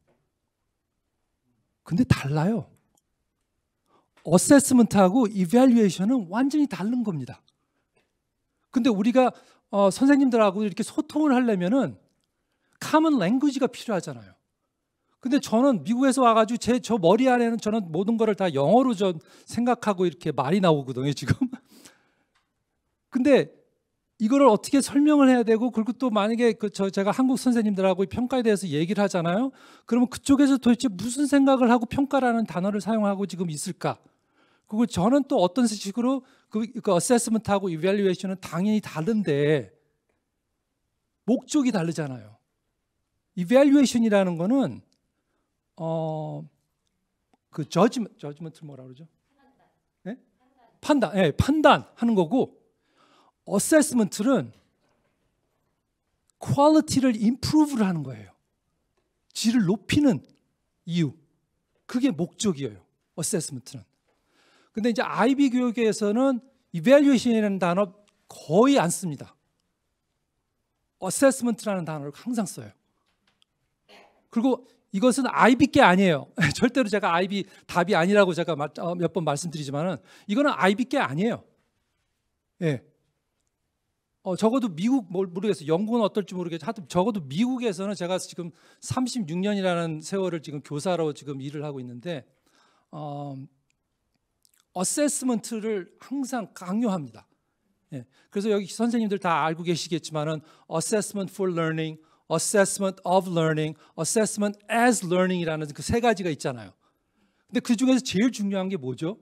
근데 달라요. 어세스먼트하고 이밸류에이션은 완전히 다른 겁니다. 근데 우리가 선생님들하고 이렇게 소통을 하려면은 common language가 필요하잖아요. 근데 저는 미국에서 와가지고 저 머리 안에는 저는 모든 거를 다 영어로 좀 생각하고 이렇게 말이 나오거든요, 지금. 근데 이거를 어떻게 설명을 해야 되고, 그리고 또 만약에 제가 한국 선생님들하고 평가에 대해서 얘기를 하잖아요. 그러면 그쪽에서 도대체 무슨 생각을 하고 평가라는 단어를 사용하고 지금 있을까? 그리고 저는 또 어떤 식으로 그 어세스먼트하고 이밸류에이션은 당연히 다른데 목적이 다르잖아요. 이밸류에이션이라는 거는 그 저지먼트 뭐라 그러죠? 네? 판단, 예, 판단하는 거고, 어세스먼트는 퀄리티를 임프루브를 하는 거예요. 질을 높이는 이유, 그게 목적이에요. 어세스먼트는. 근데 이제 IB 교육에서는 이밸류에이션이라는 단어 거의 안 씁니다. 어세스먼트라는 단어를 항상 써요. 그리고 이것은 IB 게 아니에요. 절대로 제가 IB 답이 아니라고 제가 몇 번 말씀드리지만은 이거는 IB 게 아니에요. 예. 적어도 미국 모르겠어요. 영국은 어떨지 모르겠지만 하여튼 적어도 미국에서는 제가 지금 36년이라는 세월을 지금 교사로 지금 일을 하고 있는데 어세스먼트를 항상 강요합니다. 예. 그래서 여기 선생님들 다 알고 계시겠지만은 assessment for learning, assessment of learning, assessment as learning이라는 그 세 가지가 있잖아요. 근데 그 중에서 제일 중요한 게 뭐죠?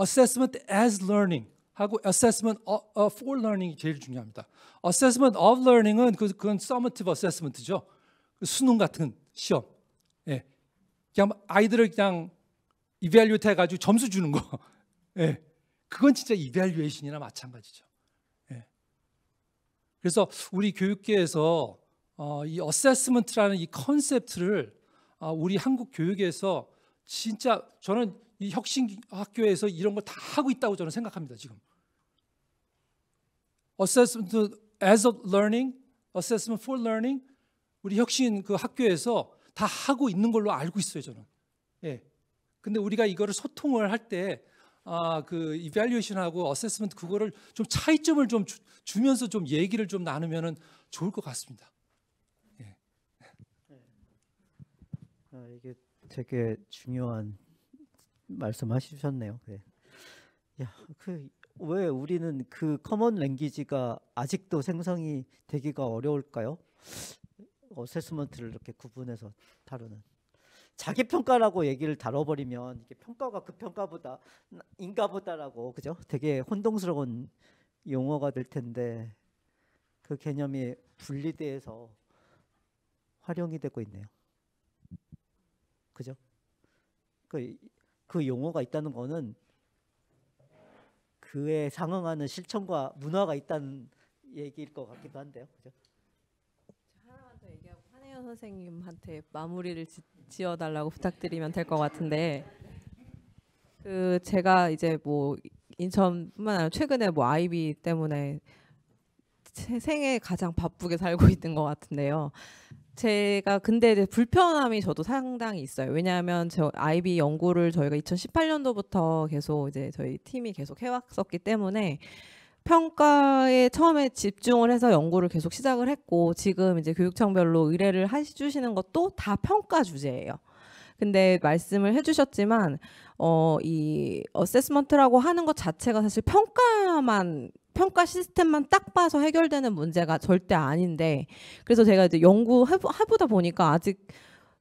assessment as learning 하고 assessment for learning이 제일 중요합니다. assessment of learning은 그건 summative assessment죠. 수능 같은 시험. 예. 그냥 아이들을 그냥 evaluate 해가지고 점수 주는 거. 예. 그건 진짜 evaluation이나 마찬가지죠. 예. 그래서 우리 교육계에서 이 assessment라는 이 컨셉트를 우리 한국 교육에서 진짜 저는 이 혁신학교에서 이런 걸 다 하고 있다고 저는 생각합니다. 지금 assessment as of learning, assessment for learning 우리 혁신 그 학교에서 다 하고 있는 걸로 알고 있어요. 저는. 예. 근데 우리가 이거를 소통을 할 때 그 이밸류에이션하고 어세스먼트 그거를 좀 차이점을 좀 주면서 좀 얘기를 좀 나누면은 좋을 것 같습니다. 예. 이게 되게 중요한 말씀하셨네요. 네. 야, 왜 우리는 그 커먼 랭귀지가 아직도 생성이 되기가 어려울까요? 어세스먼트를 이렇게 구분해서 다루는. 자기 평가라고 얘기를 다뤄버리면 이게 평가가 그 평가보다 인가보다라고 그죠? 되게 혼동스러운 용어가 될 텐데 그 개념이 분리돼서 활용이 되고 있네요. 그죠? 그 용어가 있다는 거는 그에 상응하는 실천과 문화가 있다는 얘기일 것 같기도 한데요. 그죠? 하나만 더 얘기하고 한혜연 선생님한테 마무리를 지어달라고 부탁드리면 될 것 같은데, 그 제가 이제 뭐 인천뿐만 아니라 최근에 뭐 IB 때문에 제 생에 가장 바쁘게 살고 있는 것 같은데요. 제가 근데 이제 불편함이 저도 상당히 있어요. 왜냐하면 저 IB 연구를 저희가 2018년도부터 계속 이제 저희 팀이 계속 해왔었기 때문에 평가에 처음에 집중을 해서 연구를 계속 시작을 했고, 지금 이제 교육청별로 의뢰를 해주시는 것도 다 평가 주제예요. 근데 말씀을 해주셨지만 이 어세스먼트라고 하는 것 자체가 사실 평가 시스템만 딱 봐서 해결되는 문제가 절대 아닌데, 그래서 제가 이제 연구해보다 보니까 아직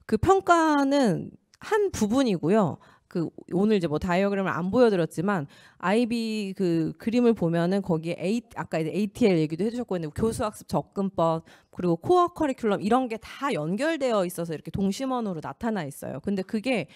그 평가는 한 부분이고요. 그 오늘 이제 뭐 다이어그램을 안 보여드렸지만 IB 그 그림을 보면은 거기에 아까 이제 ATL 얘기도 해주셨고, 근데 교수학습 접근법 그리고 코어 커리큘럼 이런 게 다 연결되어 있어서 이렇게 동심원으로 나타나 있어요. 근데 그게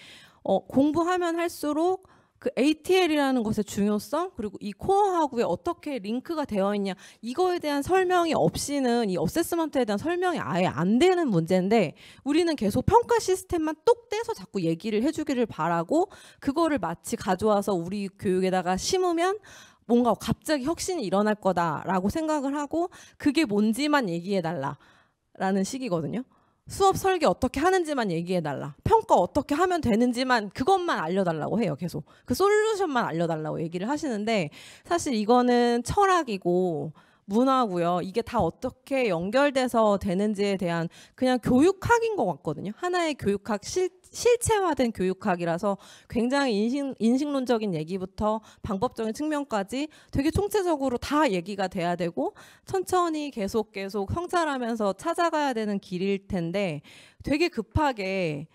공부하면 할수록 그 ATL이라는 것의 중요성 그리고 이 코어하고에 어떻게 링크가 되어 있냐 이거에 대한 설명이 없이는 이 어세스먼트에 대한 설명이 아예 안 되는 문제인데, 우리는 계속 평가 시스템만 똑 떼서 자꾸 얘기를 해주기를 바라고 그거를 마치 가져와서 우리 교육에다가 심으면 뭔가 갑자기 혁신이 일어날 거다라고 생각을 하고 그게 뭔지만 얘기해달라라는 식이거든요. 수업 설계 어떻게 하는지만 얘기해달라. 평가 어떻게 하면 되는지만 그것만 알려달라고 해요. 계속 그 솔루션만 알려달라고 얘기를 하시는데, 사실 이거는 철학이고 문화고요. 이게 다 어떻게 연결돼서 되는지에 대한 그냥 교육학인 것 같거든요. 하나의 교육학, 실체화된 교육학이라서 굉장히 인식론적인 얘기부터 방법적인 측면까지 되게 총체적으로 다 얘기가 돼야 되고 천천히 계속 성찰하면서 찾아가야 되는 길일 텐데, 되게 급하게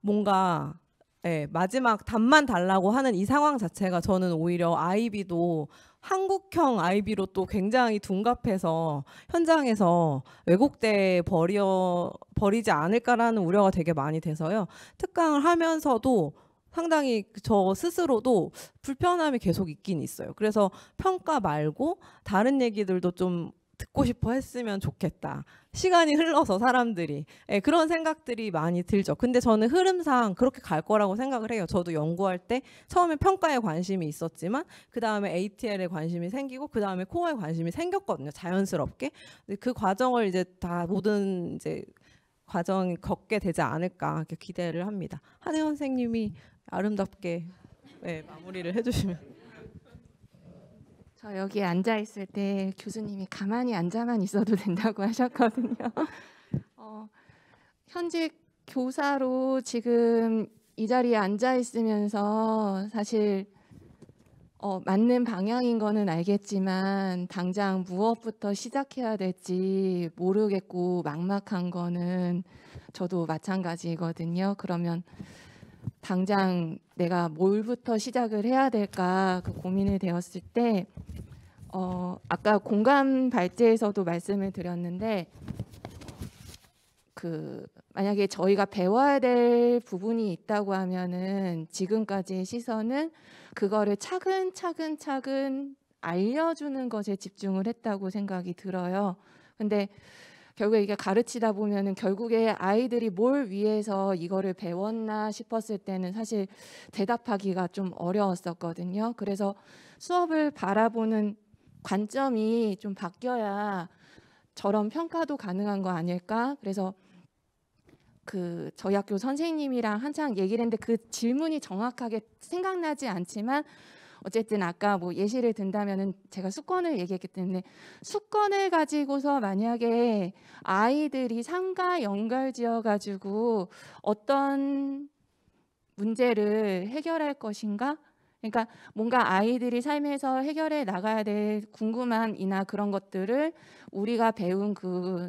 뭔가 마지막 답만 달라고 하는 이 상황 자체가 저는 오히려 아이비도 한국형 아이비로 또 굉장히 둔갑해서 현장에서 왜곡돼 버리지 않을까라는 우려가 되게 많이 돼서요. 특강을 하면서도 상당히 저 스스로도 불편함이 계속 있긴 있어요. 그래서 평가 말고 다른 얘기들도 좀 듣고 싶어 했으면 좋겠다. 시간이 흘러서 사람들이 그런 생각들이 많이 들죠. 근데 저는 흐름상 그렇게 갈 거라고 생각을 해요. 저도 연구할 때 처음에 평가에 관심이 있었지만 그 다음에 ATL에 관심이 생기고 그 다음에 코어에 관심이 생겼거든요. 자연스럽게. 근데 그 과정을 이제 다 모든 이제 과정이 겪게 되지 않을까 이렇게 기대를 합니다. 한혜원 선생님이 아름답게 마무리를 해주시면. 저 여기 앉아 있을 때 교수님이 가만히 앉아만 있어도 된다고 하셨거든요. 현직 교사로 지금 이 자리에 앉아 있으면서 사실 맞는 방향인 거는 알겠지만 당장 무엇부터 시작해야 될지 모르겠고 막막한 거는 저도 마찬가지거든요. 그러면 당장 내가 뭘부터 시작을 해야 될까 그 고민이 되었을 때 아까 공감 발제에서도 말씀을 드렸는데 만약에 저희가 배워야 될 부분이 있다고 하면은 지금까지의 시선은 그거를 차근차근 알려주는 것에 집중을 했다고 생각이 들어요. 근데 결국에 이게 가르치다 보면은 결국에 아이들이 뭘 위해서 이거를 배웠나 싶었을 때는 사실 대답하기가 좀 어려웠었거든요. 그래서 수업을 바라보는 관점이 좀 바뀌어야 저런 평가도 가능한 거 아닐까? 그래서 저희 학교 선생님이랑 한창 얘기를 했는데 그 질문이 정확하게 생각나지 않지만 어쨌든 아까 뭐 예시를 든다면은 제가 수권을 얘기했기 때문에 수권을 가지고서 만약에 아이들이 상가 연결지어 가지고 어떤 문제를 해결할 것인가? 그러니까 뭔가 아이들이 삶에서 해결해 나가야 될 궁금함이나 그런 것들을 우리가 배운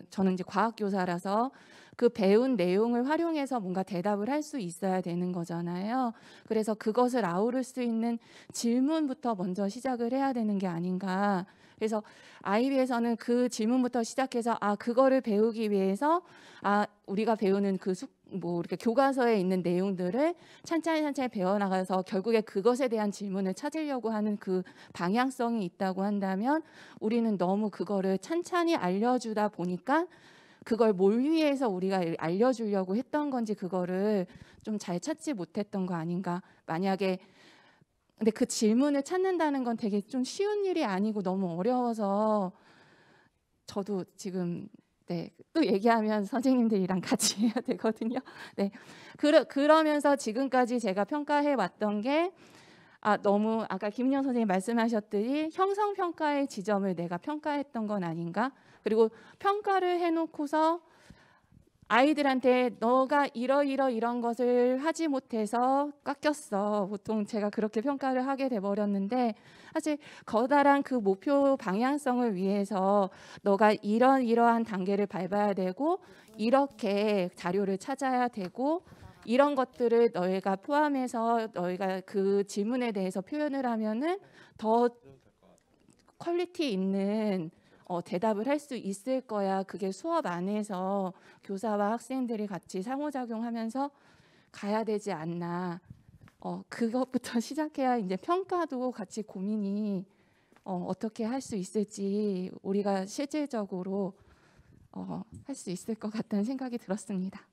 저는 이제 과학교사라서 그 배운 내용을 활용해서 뭔가 대답을 할 수 있어야 되는 거잖아요. 그래서 그것을 아우를 수 있는 질문부터 먼저 시작을 해야 되는 게 아닌가. 그래서 아이비에서는 그 질문부터 시작해서 그거를 배우기 위해서 우리가 배우는 이렇게 교과서에 있는 내용들을 찬찬히 배워나가서 결국에 그것에 대한 질문을 찾으려고 하는 그 방향성이 있다고 한다면 우리는 너무 그거를 찬찬히 알려주다 보니까 그걸 뭘 위해서 우리가 알려주려고 했던 건지 그거를 좀 잘 찾지 못했던 거 아닌가. 만약에 근데 그 질문을 찾는다는 건 되게 좀 쉬운 일이 아니고 너무 어려워서 저도 지금 또 얘기하면 선생님들이랑 같이 해야 되거든요. 그러면서 지금까지 제가 평가해 왔던 게 너무 아까 김은영 선생님 말씀하셨듯이 형성 평가의 지점을 내가 평가했던 건 아닌가? 그리고 평가를 해놓고서 아이들한테 너가 이런 것을 하지 못해서 깎였어. 보통 제가 그렇게 평가를 하게 돼 버렸는데, 사실 커다란 그 목표 방향성을 위해서 너가 이러한 단계를 밟아야 되고 이렇게 자료를 찾아야 되고 이런 것들을 너희가 포함해서 너희가 그 질문에 대해서 표현을 하면은 더 퀄리티 있는 대답을 할 수 있을 거야. 그게 수업 안에서 교사와 학생들이 같이 상호작용하면서 가야 되지 않나. 그것부터 시작해야 이제 평가도 같이 고민이 어떻게 할 수 있을지 우리가 실질적으로 할 수 있을 것 같다는 생각이 들었습니다.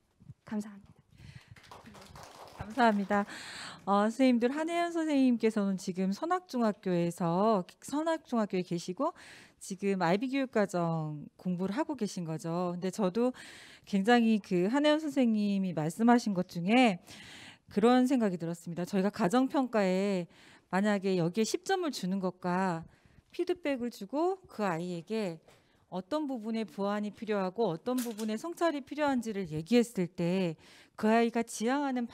감사합니다. 감사합니다. 선생님들, 한혜연 선생님께서는 지금 선악중학교에 계시고 지금 IB 교육과정 공부를 하고 계신 거죠. 근데 저도 굉장히 그 한혜연 선생님이 말씀하신 것 중에 그런 생각이 들었습니다. 저희가 가정평가에 만약에 여기에 10점을 주는 것과 피드백을 주고 그 아이에게 어떤 부분에 보완이 필요하고 어떤 부분에 성찰이 필요한지를 얘기했을 때 그 아이가 지향하는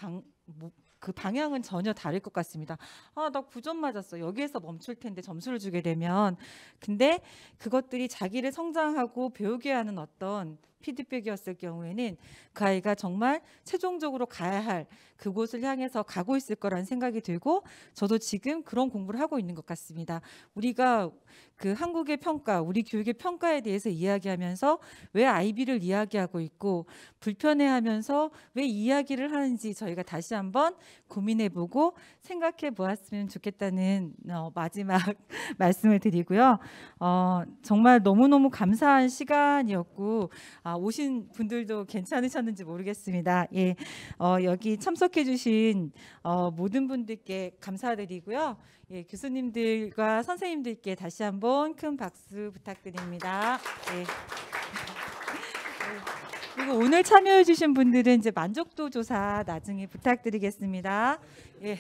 그 방향은 전혀 다를 것 같습니다. 나 9점 맞았어. 여기에서 멈출 텐데 점수를 주게 되면. 근데 그것들이 자기를 성장하고 배우게 하는 어떤 피드백이었을 경우에는 그 아이가 정말 최종적으로 가야 할 그곳을 향해서 가고 있을 거라는 생각이 들고, 저도 지금 그런 공부를 하고 있는 것 같습니다. 우리가 그 한국의 평가, 우리 교육의 평가에 대해서 이야기하면서 왜 IB를 이야기하고 있고 불편해하면서 왜 이야기를 하는지 저희가 다시 한번 고민해보고 생각해 보았으면 좋겠다는 마지막 말씀을 드리고요. 정말 너무너무 감사한 시간이었고, 오신 분들도 괜찮으셨는지 모르겠습니다. 예, 여기 참석해주신 모든 분들께 감사드리고요. 예, 교수님들과 선생님들께 다시 한번 큰 박수 부탁드립니다. 예. 그리고 오늘 참여해주신 분들은 이제 만족도 조사 나중에 부탁드리겠습니다. 예.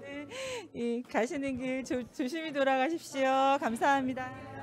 네, 예, 가시는 길 조심히 돌아가십시오. 감사합니다.